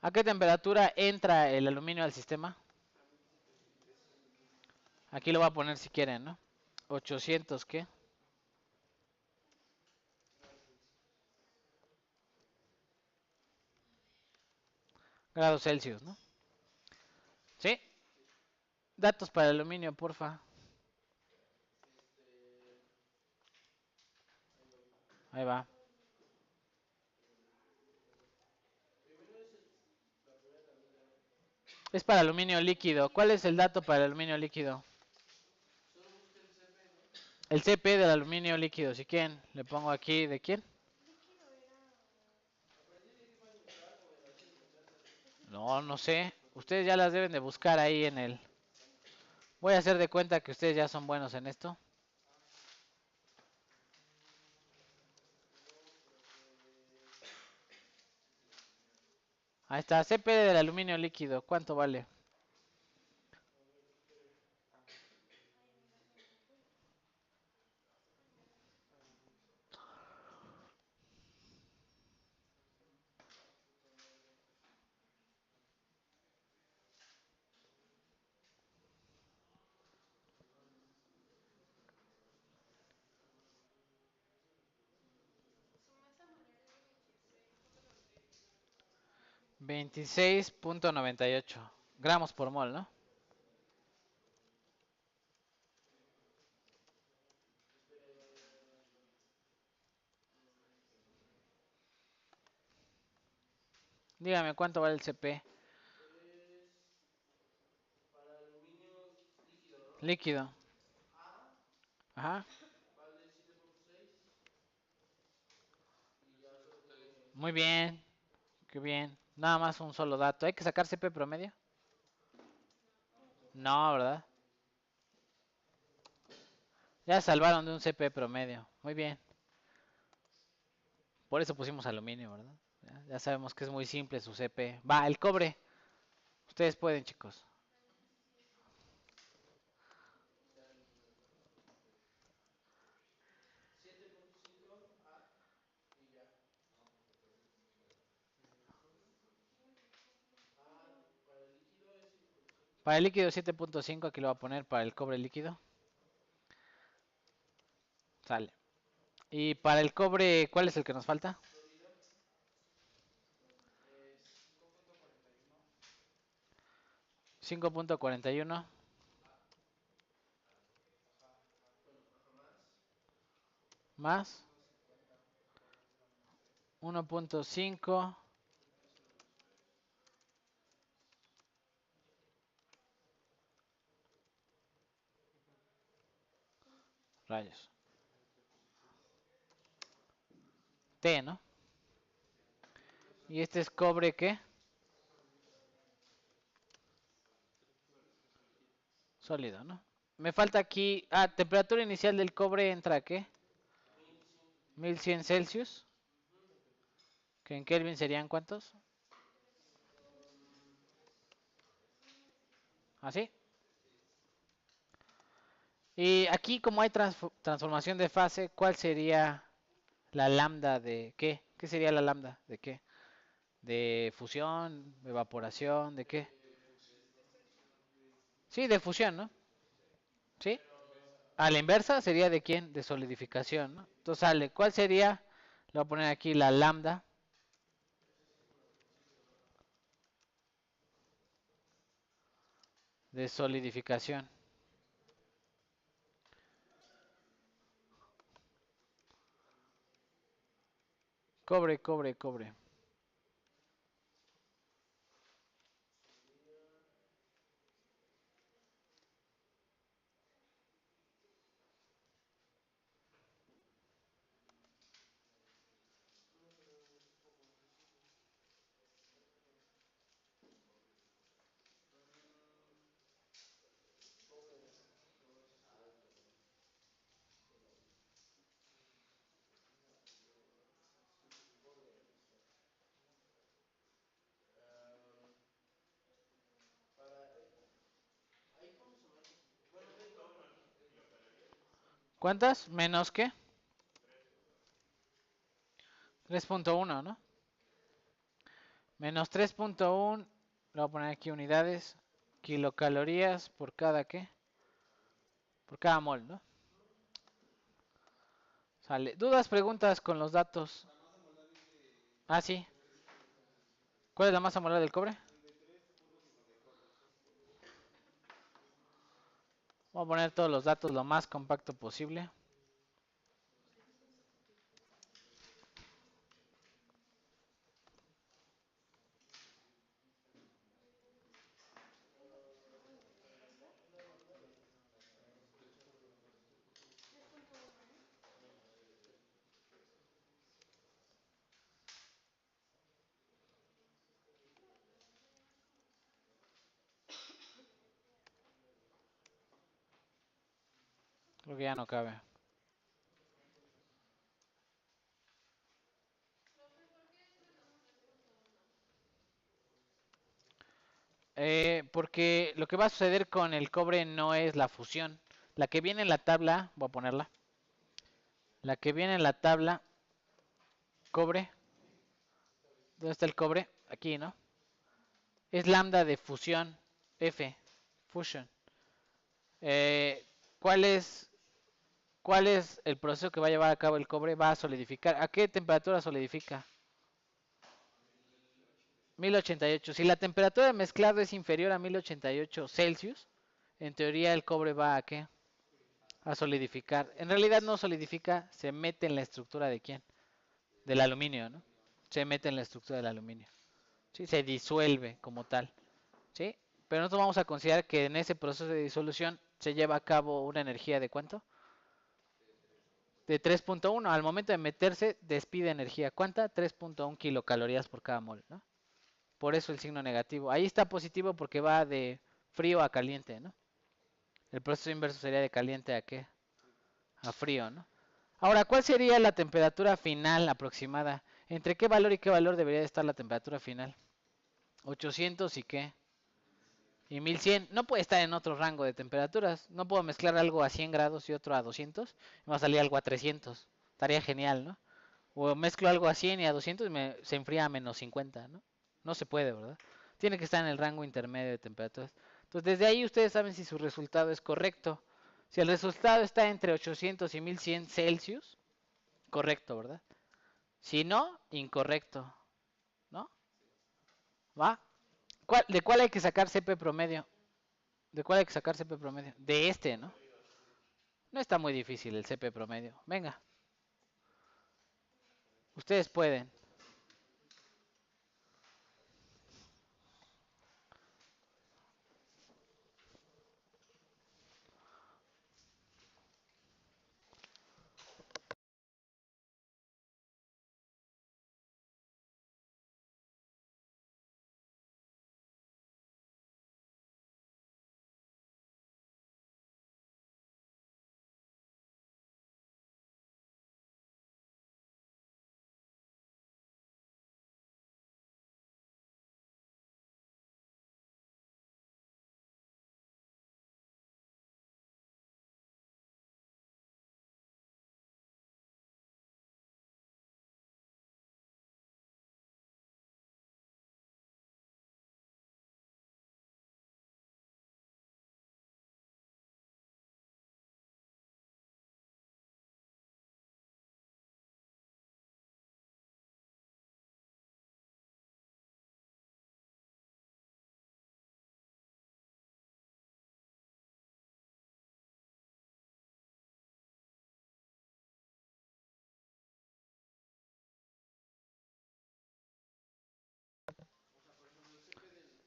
¿A qué temperatura entra el aluminio al sistema? Aquí lo voy a poner si quieren, ¿no? 800, ¿qué? Grados Celsius, ¿no? ¿Sí? Datos para el aluminio, porfa. Ahí va. Es para aluminio líquido. ¿Cuál es el dato para el aluminio líquido? El CP del aluminio líquido. Si quieren, le pongo aquí. ¿De quién? No, no sé. Ustedes ya las deben de buscar ahí en el... Voy a hacer de cuenta que ustedes ya son buenos en esto. Ahí está. CP del aluminio líquido. ¿Cuánto vale? $26.98 gramos por mol, ¿no? Dígame cuánto vale el CP. Líquido. Ajá. Muy bien. Qué bien. Nada más un solo dato. ¿Hay que sacar CP promedio? No, ¿verdad? Ya salvaron de un CP promedio. Muy bien. Por eso pusimos aluminio, ¿verdad? Ya sabemos que es muy simple su CP. Va, el cobre. Ustedes pueden, chicos. Para el líquido 7.5, aquí lo voy a poner para el cobre líquido. Sale. Y para el cobre, ¿cuál es el que nos falta? 5.41 más 1.5 rayos. T, ¿no? Y este es cobre, ¿qué? Sólido, ¿no? Me falta aquí... Ah, temperatura inicial del cobre entra ¿a qué? 1100 Celsius. Que en Kelvin serían ¿cuántos? ¿Así? Y aquí como hay transformación de fase, ¿cuál sería la lambda de qué? ¿Qué sería la lambda de qué? ¿De fusión, evaporación, de qué? Sí, de fusión, ¿no? ¿Sí? A la inversa sería de quién? De solidificación, ¿no? Entonces sale, ¿cuál sería? Le voy a poner aquí la lambda de solidificación. Cobre, cobre, cobre. ¿Cuántas? ¿Menos qué? 3.1, ¿no? Menos 3.1. Le voy a poner aquí unidades. Kilocalorías por cada qué. Por cada mol, ¿no? Sale. ¿Dudas, preguntas con los datos? Ah, sí. ¿Cuál es la masa molar del cobre? Voy a poner todos los datos lo más compacto posible. Creo que ya no cabe. Porque lo que va a suceder con el cobre no es la fusión. La que viene en la tabla, voy a ponerla. La que viene en la tabla, cobre. ¿Dónde está el cobre? Aquí, ¿no? Es lambda de fusión, F, fusion. Eh, ¿cuál es, ¿Cuál es el proceso que va a llevar a cabo el cobre? Va a solidificar. ¿A qué temperatura solidifica? 1088. Si la temperatura de mezclado es inferior a 1088 Celsius, en teoría el cobre va a ¿qué? A solidificar. En realidad no solidifica, se mete en la estructura de ¿quién? Del aluminio, ¿no? Se mete en la estructura del aluminio. ¿Sí? Se disuelve como tal. ¿Sí? Pero nosotros vamos a considerar que en ese proceso de disolución se lleva a cabo una energía de ¿cuánto? De 3.1. Al momento de meterse, despide energía. ¿Cuánta? 3.1 kilocalorías por cada mol, ¿no? Por eso el signo negativo. Ahí está positivo porque va de frío a caliente, ¿no? El proceso inverso sería de caliente a ¿qué? A frío, ¿no? Ahora, ¿cuál sería la temperatura final aproximada? ¿Entre qué valor y qué valor debería de estar la temperatura final? 800 y qué? Y 1100. No puede estar en otro rango de temperaturas. No puedo mezclar algo a 100 grados y otro a 200. Me va a salir algo a 300. Estaría genial, ¿no? O mezclo algo a 100 y a 200 y se enfría a menos 50, ¿no? No se puede, ¿verdad? Tiene que estar en el rango intermedio de temperaturas. Entonces, desde ahí ustedes saben si su resultado es correcto. Si el resultado está entre 800 y 1100 Celsius, correcto, ¿verdad? Si no, incorrecto, ¿no? ¿Va? ¿De cuál hay que sacar CP promedio? ¿De cuál hay que sacar CP promedio? De este, ¿no? No está muy difícil el CP promedio. Venga, ustedes pueden.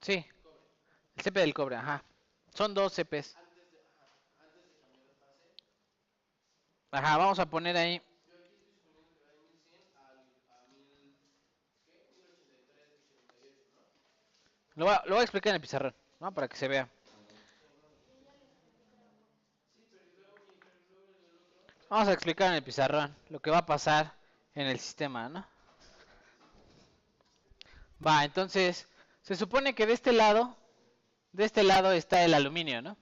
Sí, el CP del cobre, ajá. Son dos CPs. Ajá, vamos a poner ahí. Lo voy a explicar en el pizarrón, ¿no? Para que se vea. Vamos a explicar en el pizarrón lo que va a pasar en el sistema, ¿no? Va, entonces, se supone que de este lado está el aluminio, ¿no?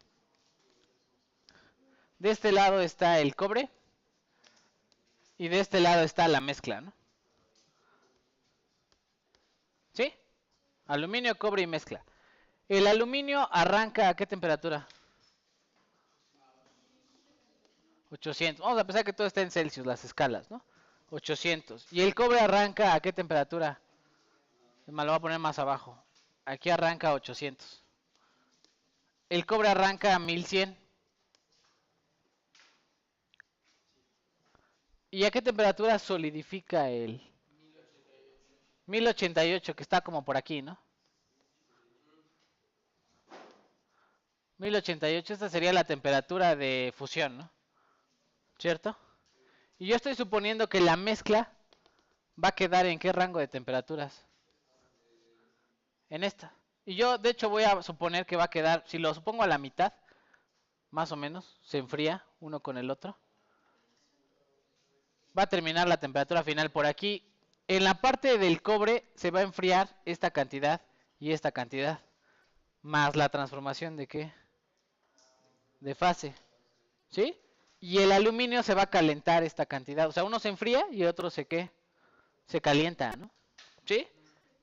De este lado está el cobre y de este lado está la mezcla, ¿no? ¿Sí? Aluminio, cobre y mezcla. El aluminio arranca a qué temperatura? 800. Vamos a pensar que todo está en Celsius, las escalas, ¿no? 800. ¿Y el cobre arranca a qué temperatura? Me lo voy a poner más abajo. Aquí arranca a 800. El cobre arranca a 1100. ¿Y a qué temperatura solidifica el 1088, que está como por aquí, ¿no? 1088, esta sería la temperatura de fusión, ¿no? ¿Cierto? Y yo estoy suponiendo que la mezcla va a quedar en qué rango de temperaturas. En esta. Y yo, de hecho, voy a suponer que va a quedar, si lo supongo a la mitad, más o menos, se enfría uno con el otro. Va a terminar la temperatura final por aquí. En la parte del cobre se va a enfriar esta cantidad y esta cantidad. Más la transformación de qué? De fase. ¿Sí? Y el aluminio se va a calentar esta cantidad. O sea, uno se enfría y el otro se ¿qué? Se calienta, ¿no? ¿Sí?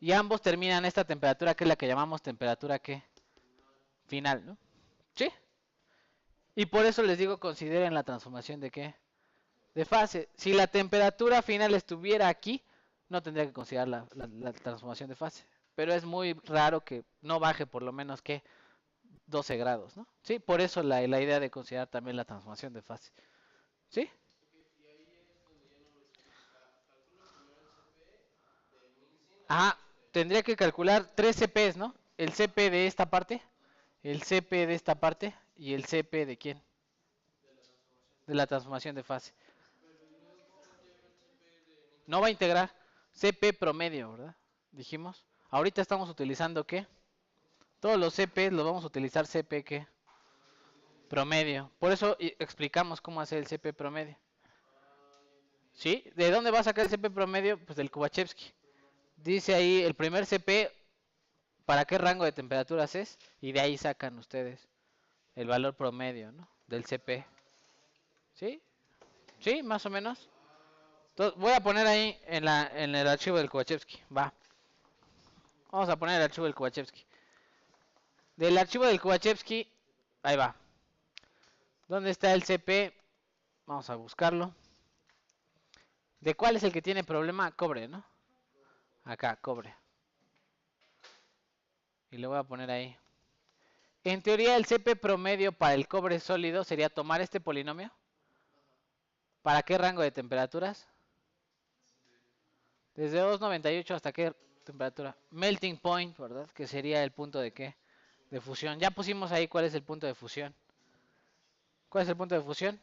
Y ambos terminan esta temperatura que es la que llamamos temperatura ¿qué? Final, ¿no? ¿Sí? Y por eso les digo, consideren la transformación de ¿qué? De fase. Si la temperatura final estuviera aquí, no tendría que considerar la transformación de fase. Pero es muy raro que no baje por lo menos que 12 grados, ¿no? Sí, por eso la idea de considerar también la transformación de fase. ¿Sí? Ah, tendría que calcular 3 CPs, ¿no? El CP de esta parte, el CP de esta parte y el CP de quién? De la transformación de fase. No va a integrar CP promedio, ¿verdad? Dijimos. Ahorita estamos utilizando ¿qué? Todos los CP los vamos a utilizar CP ¿qué? Promedio. Por eso explicamos cómo hacer el CP promedio. ¿Sí? ¿De dónde va a sacar el CP promedio? Pues del Kubachevsky. Dice ahí el primer CP para qué rango de temperaturas es y de ahí sacan ustedes el valor promedio, ¿no? Del CP. ¿Sí? ¿Sí? Más o menos. Entonces, voy a poner ahí en el archivo del Kubachevsky. Va. Vamos a poner el archivo del Kubachevsky. Del archivo del Kubachevsky, ahí va. ¿Dónde está el CP? Vamos a buscarlo. ¿De cuál es el que tiene problema? Cobre, ¿no? Acá, cobre. Y le voy a poner ahí. En teoría, el CP promedio para el cobre sólido sería tomar este polinomio. ¿Para qué rango de temperaturas? Desde 298 hasta qué temperatura. Melting point, ¿verdad? Que sería el punto de qué? De fusión. Ya pusimos ahí cuál es el punto de fusión. ¿Cuál es el punto de fusión?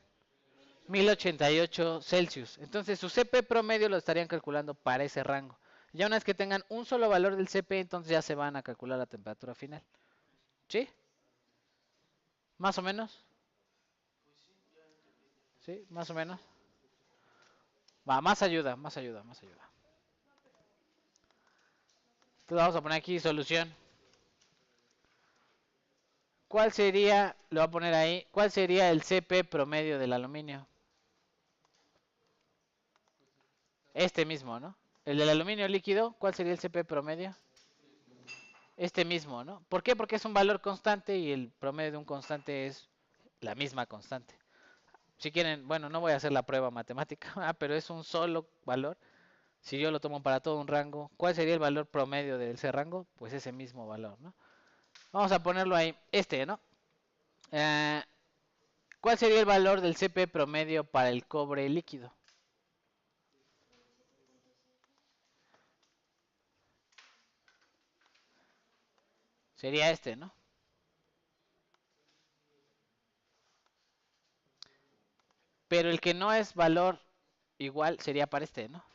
1088 Celsius. Entonces su CP promedio lo estarían calculando para ese rango. Ya una vez que tengan un solo valor del CP, entonces ya se van a calcular la temperatura final. ¿Sí? ¿Más o menos? ¿Sí? ¿Más o menos? Va, más ayuda, más ayuda, más ayuda. Entonces vamos a poner aquí solución. ¿Cuál sería, lo voy a poner ahí, cuál sería el CP promedio del aluminio? Este mismo, ¿no? El del aluminio líquido, ¿cuál sería el CP promedio? Este mismo, ¿no? ¿Por qué? Porque es un valor constante y el promedio de un constante es la misma constante. Si quieren, bueno, no voy a hacer la prueba matemática, pero es un solo valor. Si yo lo tomo para todo un rango, ¿cuál sería el valor promedio de ese rango? Pues ese mismo valor, ¿no? Vamos a ponerlo ahí, ¿no? Eh, ¿Cuál sería el valor del CP promedio para el cobre líquido? Sería ¿no? Pero el que no es valor igual sería para ¿no?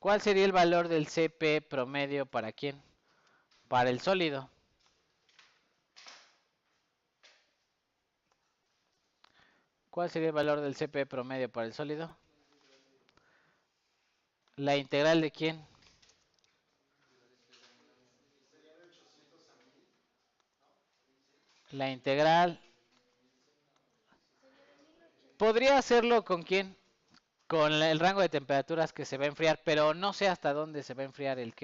¿Cuál sería el valor del CP promedio para quién? Para el sólido. ¿Cuál sería el valor del CP promedio para el sólido? ¿La integral de quién? La integral Podría hacerlo con quién, con el rango de temperaturas que se va a enfriar, pero no sé hasta dónde se va a enfriar el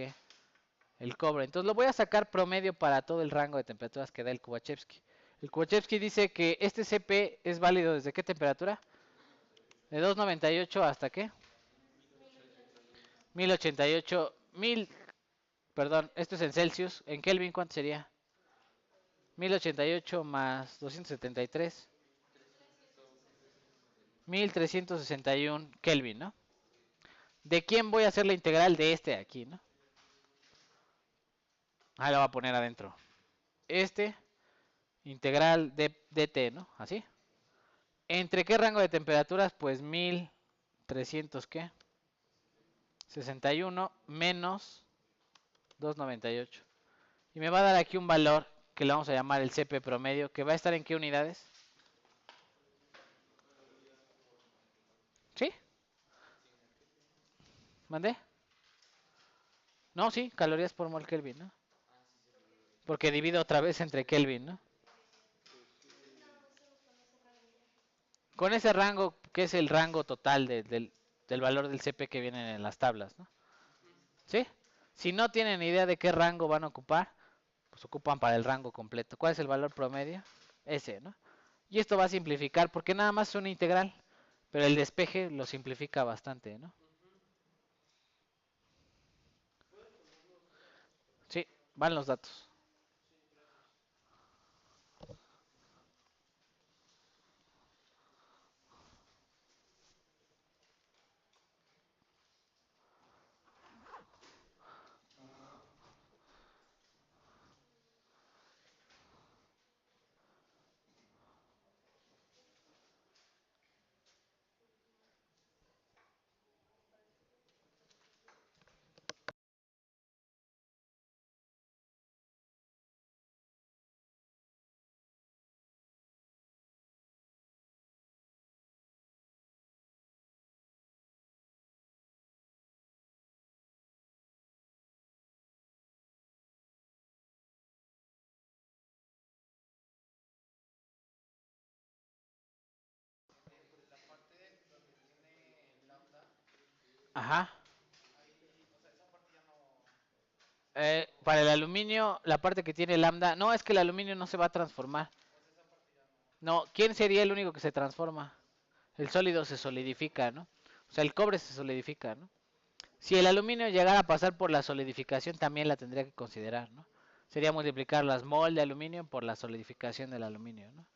cobre. Entonces lo voy a sacar promedio para todo el rango de temperaturas que da el Kubachevsky. El Kubachevsky dice que este CP es válido desde qué temperatura? De 298 hasta qué? 1088, perdón, esto es en Celsius. En Kelvin, ¿cuánto sería? 1088 más 273. 1361 Kelvin, ¿no? ¿De quién voy a hacer la integral de este aquí, no? Ah, lo voy a poner adentro. Este, integral de dt, ¿no? Así. ¿Entre qué rango de temperaturas? Pues 1300, ¿qué? 61 menos 298. Y me va a dar aquí un valor que le vamos a llamar el CP promedio, que va a estar en qué unidades. ¿Sí? ¿Mandé? No, sí, calorías por mol Kelvin, ¿no? Porque divido otra vez entre Kelvin, ¿no? Con ese rango, que es el rango total del valor del CP que vienen en las tablas, ¿no? ¿Sí? Si no tienen idea de qué rango van a ocupar, pues ocupan para el rango completo. ¿Cuál es el valor promedio? Ese, ¿no? Y esto va a simplificar, porque nada más es una integral, pero el despeje lo simplifica bastante, ¿no? Sí, van los datos. Ajá. Para el aluminio, la parte que tiene lambda, no, es que el aluminio no se va a transformar. No, ¿quién sería el único que se transforma? El sólido se solidifica, ¿no? O sea, el cobre se solidifica, ¿no? Si el aluminio llegara a pasar por la solidificación, también la tendría que considerar, ¿no? Sería multiplicar las mol de aluminio por la solidificación del aluminio, ¿no?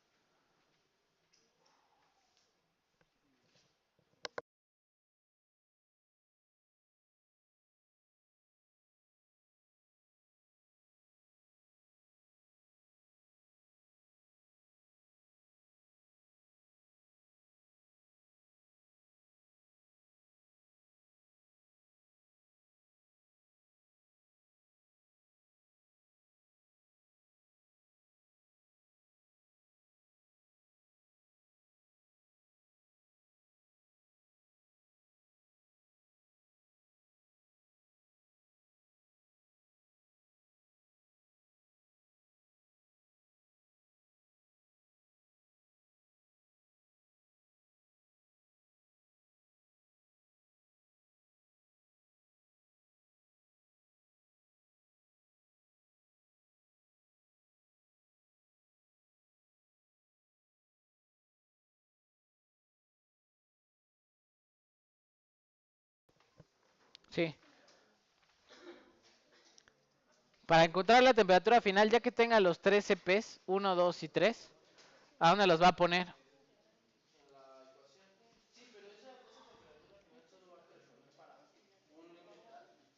Sí. Para encontrar la temperatura final, ya que tenga los tres CPs, 1, 2 y 3, ¿a dónde los va a poner?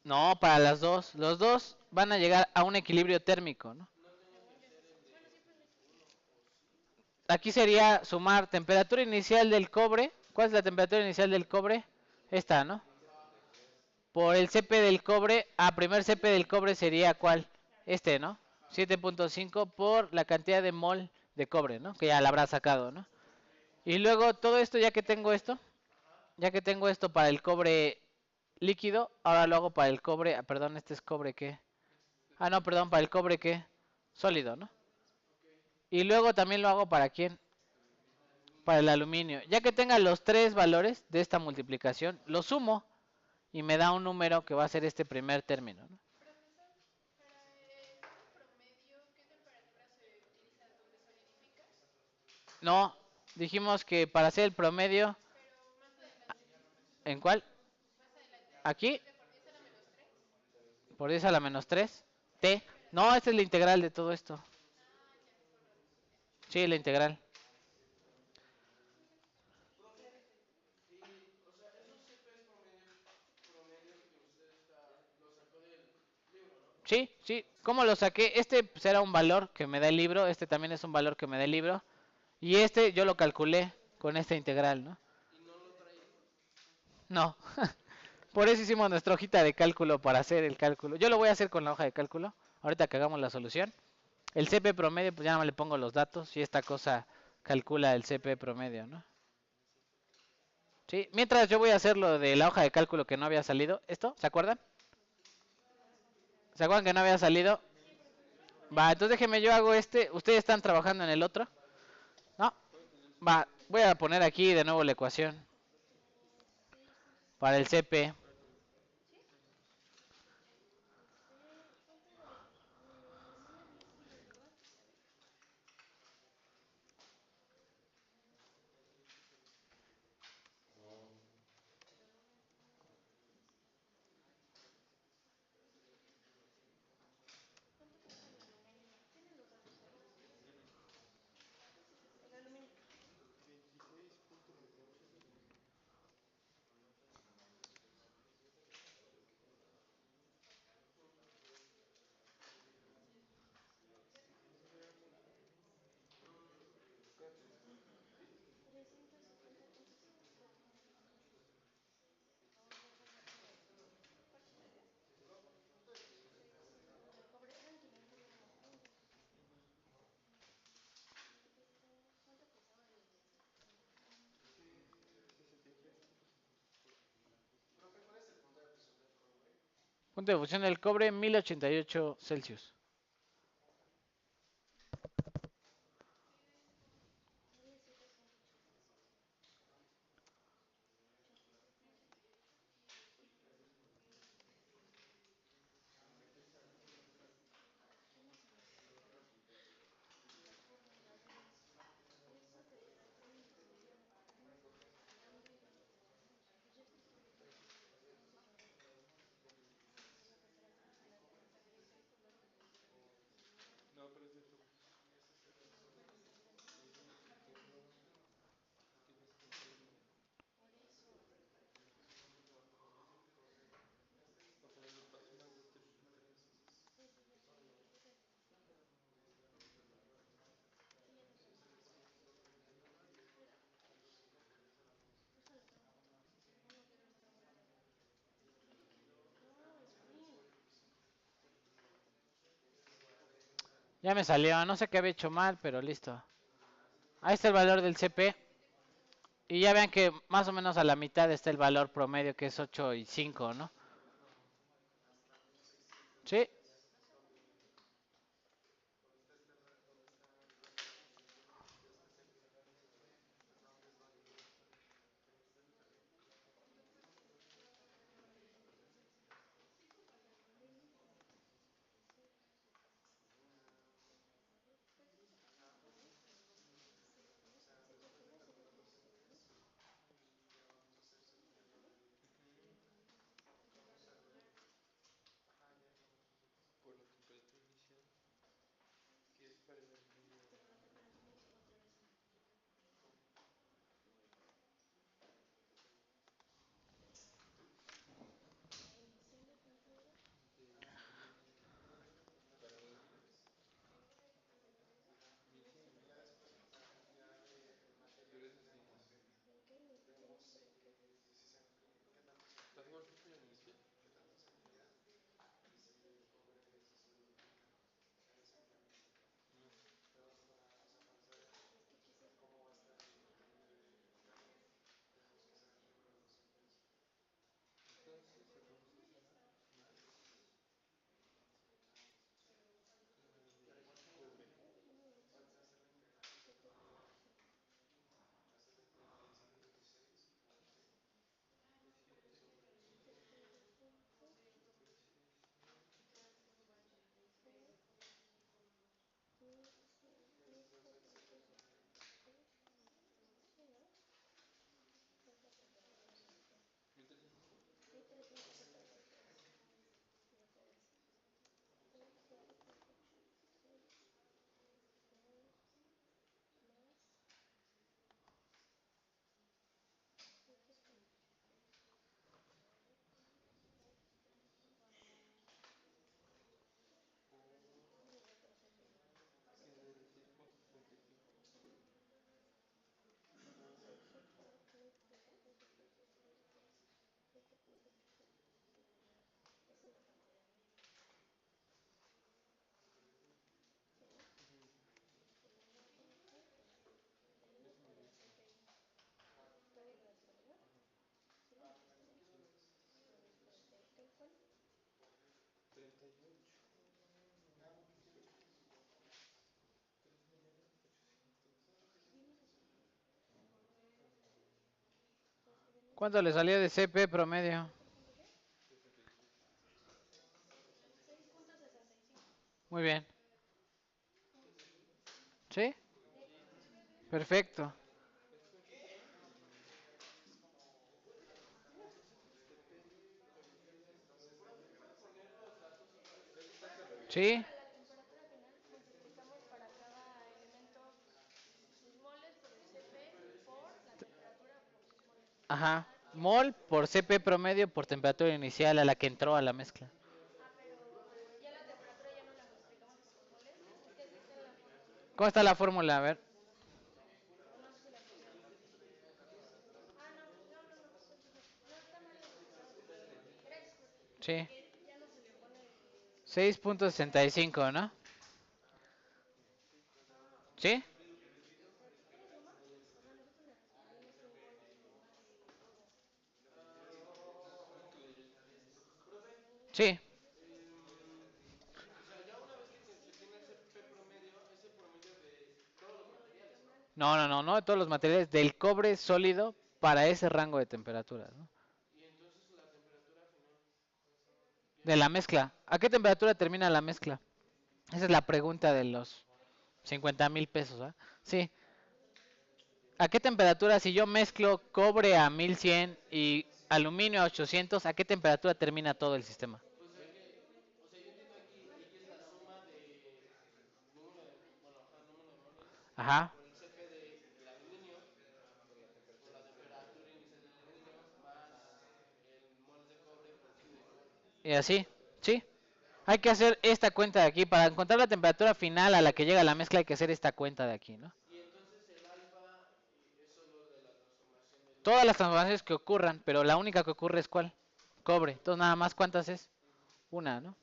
No, para las dos. Los dos van a llegar a un equilibrio térmico, ¿no? Aquí sería sumar temperatura inicial del cobre. ¿Cuál es la temperatura inicial del cobre? Esta, ¿no? Por el CP del cobre. Primer CP del cobre sería ¿cuál? Este, ¿no? 7.5 por la cantidad de mol de cobre, ¿no? Que ya la habrá sacado, ¿no? Y luego todo esto, ya que tengo esto para el cobre líquido, ahora lo hago para el cobre, perdón, este es cobre ¿qué? No, perdón, para el cobre ¿qué? Sólido, ¿no? Y luego también lo hago para ¿quién? para el aluminio. Ya que tenga los tres valores de esta multiplicación, los sumo y me da un número que va a ser este primer término, ¿no? No, dijimos que para hacer el promedio, ¿en cuál? Aquí, por 10 a la menos 3, t. No, esta es la integral de todo esto. Sí, la integral. Sí, sí. ¿Cómo lo saqué? Este pues, era un valor que me da el libro. Este también es un valor que me da el libro. Y este yo lo calculé con esta integral, ¿no? No. Por eso hicimos nuestra hojita de cálculo para hacer el cálculo. Yo lo voy a hacer con la hoja de cálculo. Ahorita que hagamos la solución. El CP promedio, pues ya no le pongo los datos. Y esta cosa calcula el CP promedio, ¿no? Sí. Mientras yo voy a hacer lo de la hoja de cálculo que no había salido. ¿Esto? ¿Se acuerdan? ¿Se acuerdan que no había salido? Va, entonces déjenme yo hago este. Ustedes están trabajando en el otro. No. Va, voy a poner aquí de nuevo la ecuación para el CP. Punto de fusión del cobre 1088 Celsius. Ya me salió, no sé qué había hecho mal, pero listo. Ahí está el valor del CP. Y ya vean que más o menos a la mitad está el valor promedio, que es 8 y 5, ¿no? Sí. ¿Cuánto le salió de CP promedio? Muy bien. ¿Sí? Perfecto. ¿Sí? Ajá. Mol por CP promedio por temperatura inicial a la que entró a la mezcla. ¿Cómo está la fórmula? A ver. Sí. 6.65, ¿no? ¿Sí? Sí. No, no, no, no de todos los materiales, del cobre sólido para ese rango de temperatura, ¿no? De la mezcla. ¿A qué temperatura termina la mezcla? Esa es la pregunta de los 50,000 pesos, ¿ah? Sí. ¿A qué temperatura, si yo mezclo cobre a 1100 y aluminio a 800, a qué temperatura termina todo el sistema? Ajá. Y así, ¿sí? Hay que hacer esta cuenta de aquí. Para encontrar la temperatura final a la que llega la mezcla hay que hacer esta cuenta de aquí, ¿no? Todas las transformaciones que ocurran, pero la única que ocurre es ¿cuál? Cobre. Entonces nada más, ¿cuántas es? Una, ¿no?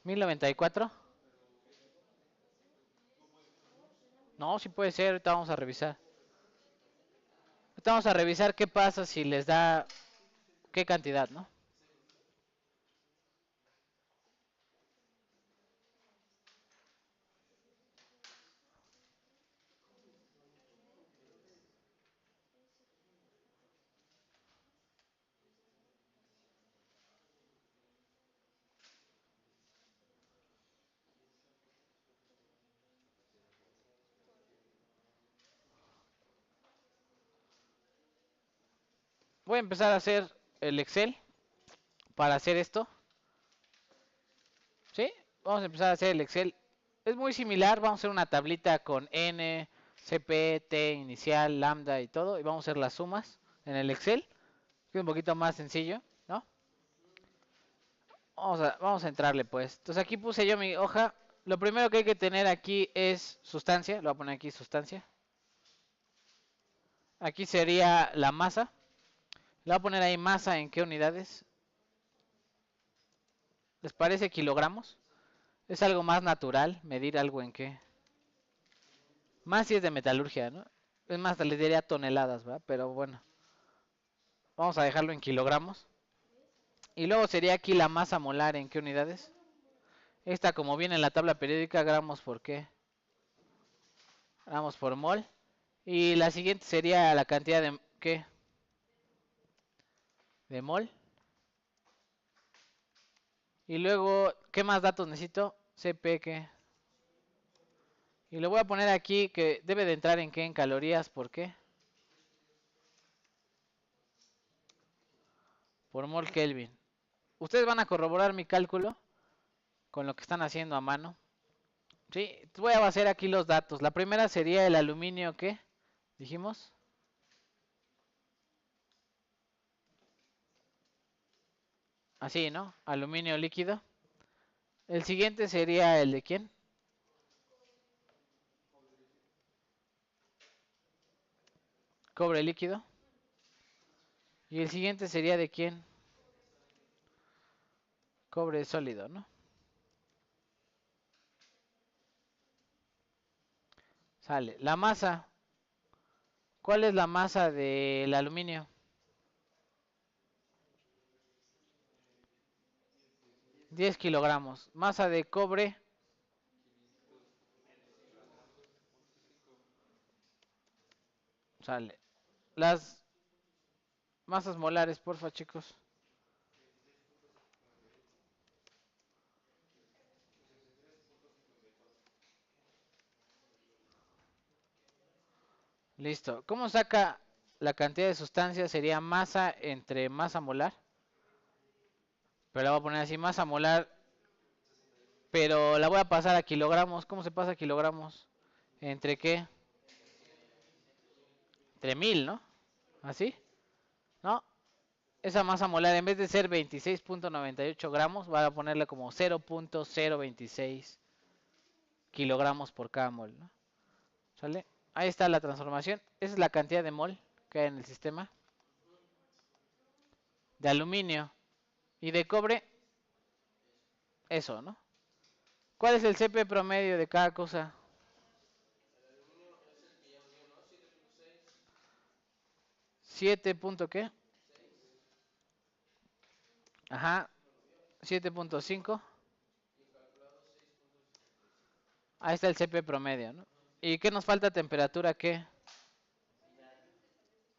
1094. No, sí puede ser, ahorita vamos a revisar. Ahorita vamos a revisar qué pasa si les da qué cantidad, ¿no? Voy a empezar a hacer el Excel para hacer esto. ¿Sí? Vamos a empezar a hacer el Excel. Es muy similar, vamos a hacer una tablita con N, CP, T inicial, lambda y todo. Y vamos a hacer las sumas en el Excel, que es un poquito más sencillo, ¿no? Vamos a entrarle pues. Entonces aquí puse yo mi hoja. Lo primero que hay que tener aquí es sustancia. Lo voy a poner aquí sustancia. Aquí sería la masa. Le voy a poner ahí masa en qué unidades. ¿Les parece kilogramos? Es algo más natural medir algo en qué. Más si es de metalurgia, ¿no? Es más, le diría toneladas, ¿verdad? Pero bueno, vamos a dejarlo en kilogramos. Y luego sería aquí la masa molar en qué unidades. Esta, como viene en la tabla periódica, gramos por qué. Gramos por mol. Y la siguiente sería la cantidad de ¿qué? De mol. Y luego, ¿qué más datos necesito? CP, ¿qué? Y lo voy a poner aquí que debe de entrar en qué, en calorías, ¿por qué? Por mol Kelvin. Ustedes van a corroborar mi cálculo con lo que están haciendo a mano. Sí, voy a hacer aquí los datos. La primera sería el aluminio, ¿qué? Dijimos. Así, ¿no? Aluminio líquido. El siguiente sería el de quién? Cobre líquido. Y el siguiente sería de quién? Cobre sólido, ¿no? Sale. La masa. ¿Cuál es la masa del aluminio? 10 kilogramos. Masa de cobre. Sale. Las masas molares, porfa, chicos. Listo. ¿Cómo saca la cantidad de sustancia? Sería masa entre masa molar. Pero la voy a poner así, masa molar. Pero la voy a pasar a kilogramos. ¿Cómo se pasa a kilogramos? ¿Entre qué? Entre 1000, ¿no? ¿Así? ¿No? Esa masa molar, en vez de ser 26.98 gramos, va a ponerle como 0.026 kilogramos por cada mol, ¿no? ¿Sale? Ahí está la transformación. Esa es la cantidad de mol que hay en el sistema. De aluminio y de cobre, eso, ¿no? ¿Cuál es el CP promedio de cada cosa? 7 punto ¿qué? Ajá, 7.5. Ahí está el CP promedio, ¿no? ¿Y qué nos falta? ¿Temperatura qué?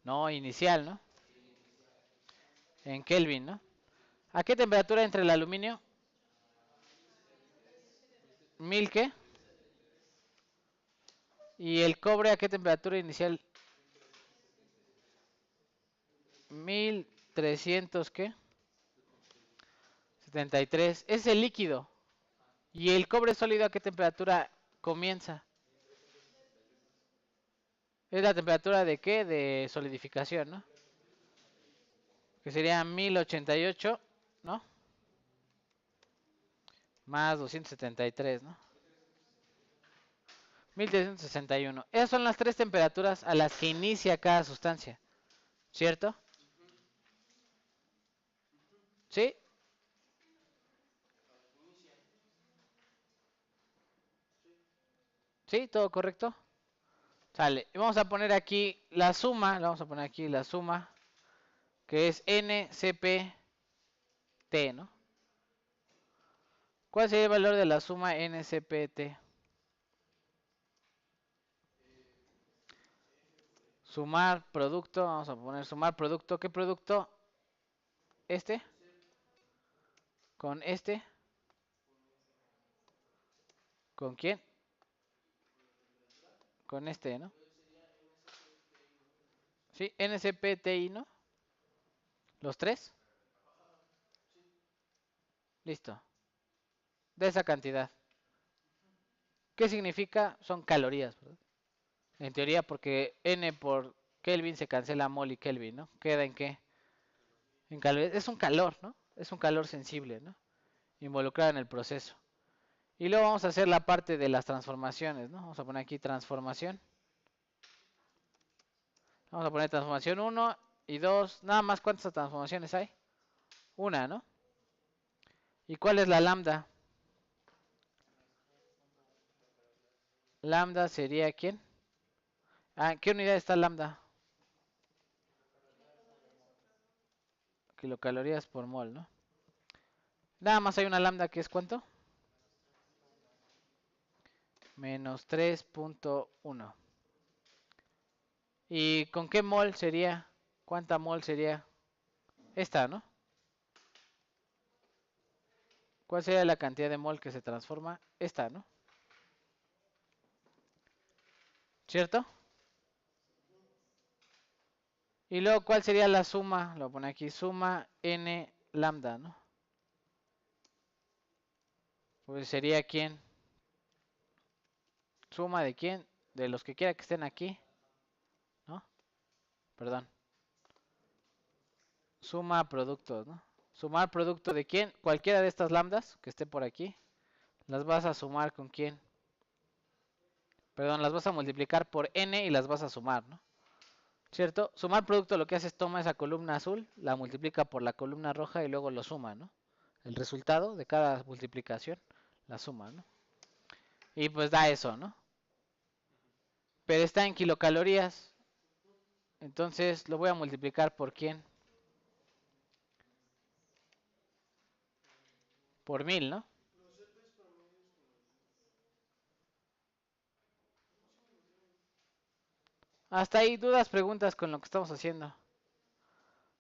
No, inicial, ¿no? En Kelvin, ¿no? ¿A qué temperatura entra el aluminio? ¿1000 qué? ¿Y el cobre a qué temperatura inicial? 1300 ¿qué? 73. Es el líquido. ¿Y el cobre sólido a qué temperatura comienza? Es la temperatura de qué? De solidificación, ¿no? Que sería 1088, ¿no? Más 273, ¿no? 1361. Esas son las tres temperaturas a las que inicia cada sustancia, ¿cierto? ¿Sí? ¿Sí? ¿Todo correcto? Sale. Y vamos a poner aquí la suma, le vamos a poner aquí la suma, que es NCPT, ¿no? ¿Cuál sería el valor de la suma NCPT? Sumar producto, vamos a poner sumar producto. ¿Qué producto? Este. Con este. ¿Con quién? Con este, ¿no? Sí, NCPTI, ¿no? ¿Los tres? Listo. De esa cantidad. ¿Qué significa? Son calorías, ¿verdad? En teoría, porque N por Kelvin se cancela mol y Kelvin, ¿no? ¿Queda en qué? En calorías. Es un calor, ¿no? Es un calor sensible, ¿no? Involucrado en el proceso. Y luego vamos a hacer la parte de las transformaciones, ¿no? Vamos a poner aquí transformación. Vamos a poner transformación 1 y 2. Nada más, ¿cuántas transformaciones hay? Una, ¿no? ¿Y cuál es la lambda? Lambda sería ¿quién? Ah, ¿en qué unidad está lambda? Kilocalorías por mol, ¿no? Nada más hay una lambda que es ¿cuánto? Menos 3.1. ¿Y con qué mol sería? ¿Cuánta mol sería? Esta, ¿no? ¿Cuál sería la cantidad de mol que se transforma? Esta, ¿no? ¿Cierto? Y luego, ¿cuál sería la suma? Lo pone aquí, suma n lambda, ¿no? Pues sería ¿quién? ¿Suma de quién? De los que quiera que estén aquí, ¿no? Perdón. Suma productos, ¿no? Sumar producto de quién? Cualquiera de estas lambdas que esté por aquí. Las vas a sumar con quién? Perdón, las vas a multiplicar por n y las vas a sumar, ¿no? ¿Cierto? Sumar producto lo que hace es toma esa columna azul, la multiplica por la columna roja y luego lo suma, ¿no? El resultado de cada multiplicación, la suma, ¿no? Y pues da eso, ¿no? Pero está en kilocalorías. Entonces lo voy a multiplicar por quién? Por 1000, ¿no? Hasta ahí, dudas, preguntas con lo que estamos haciendo.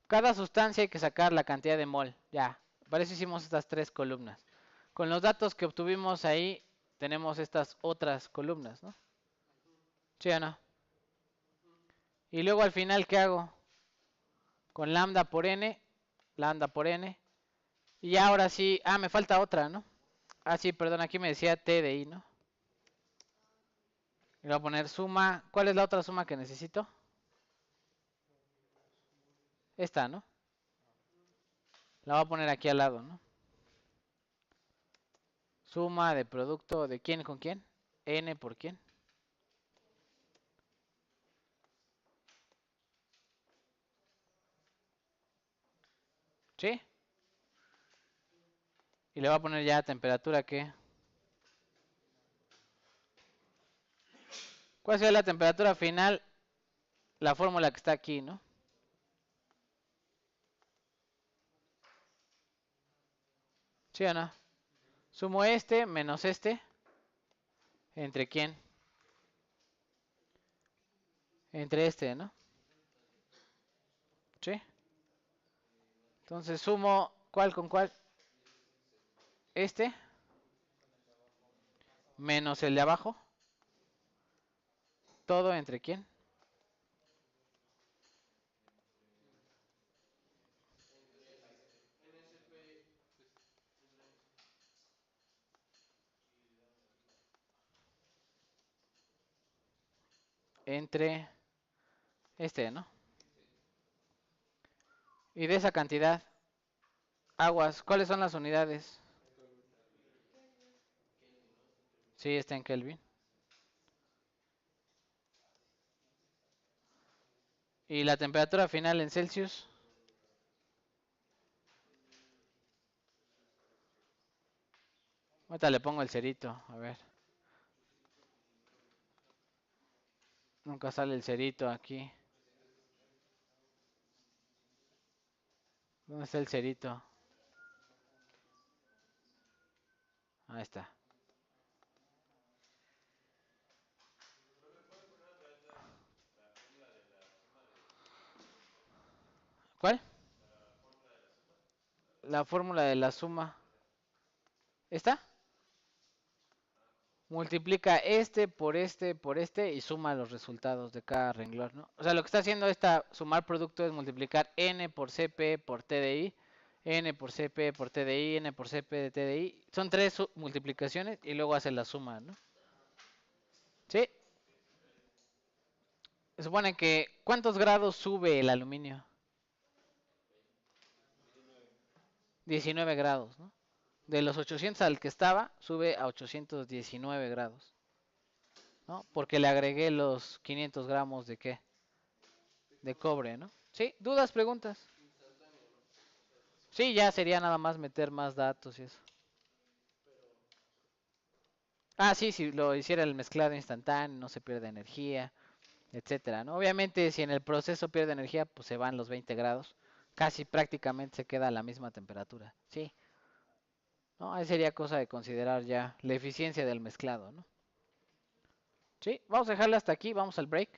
Cada sustancia hay que sacar la cantidad de mol. Ya, para eso hicimos estas 3 columnas. Con los datos que obtuvimos ahí, tenemos estas otras columnas, ¿no? ¿Sí o no? Y luego al final, ¿qué hago? Con lambda por n, y ahora sí, me falta otra, ¿no? Sí, perdón, aquí me decía t de i, ¿no? Y voy a poner suma. ¿Cuál es la otra suma que necesito? Esta, ¿no? La voy a poner aquí al lado, ¿no? Suma de producto de quién con quién. N por quién. ¿Sí? Y le voy a poner ya temperatura que. ¿Cuál sería la temperatura final? La fórmula que está aquí, ¿no? ¿Sí o no? Sumo este menos este. ¿Entre quién? Entre este, ¿no? ¿Sí? Entonces sumo, ¿cuál con cuál? Este. Menos el de abajo. ¿Todo entre quién? Entre este, ¿no? Y de esa cantidad, aguas, ¿cuáles son las unidades? Sí, está en Kelvin. Y la temperatura final en Celsius. Ahorita le pongo el cerito, a ver. Nunca sale el cerito aquí. ¿Dónde está el cerito? Ahí está. ¿Cuál? La fórmula de la suma. ¿Esta? Multiplica este por este y suma los resultados de cada renglón, ¿no? O sea, lo que está haciendo esta sumar producto es multiplicar n por cp por tdi, n por cp por tdi, n por cp de tdi. Son 3 multiplicaciones y luego hace la suma, ¿no? ¿Sí? Se supone que ¿cuántos grados sube el aluminio? 19 grados, ¿no? De los 800 al que estaba, sube a 819 grados, ¿no? Porque le agregué los 500 gramos de ¿qué? De cobre, ¿no? ¿Sí? ¿Dudas, preguntas? Sí, ya sería nada más meter más datos y eso. Sí, si lo hiciera el mezclado instantáneo, no se pierde energía, etcétera, ¿no? Obviamente, si en el proceso pierde energía, pues se van los 20 grados. Casi prácticamente se queda a la misma temperatura. Sí, ¿no? Ahí sería cosa de considerar ya la eficiencia del mezclado, ¿no? Sí, vamos a dejarlo hasta aquí, vamos al break.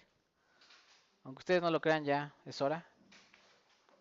Aunque ustedes no lo crean, ya es hora.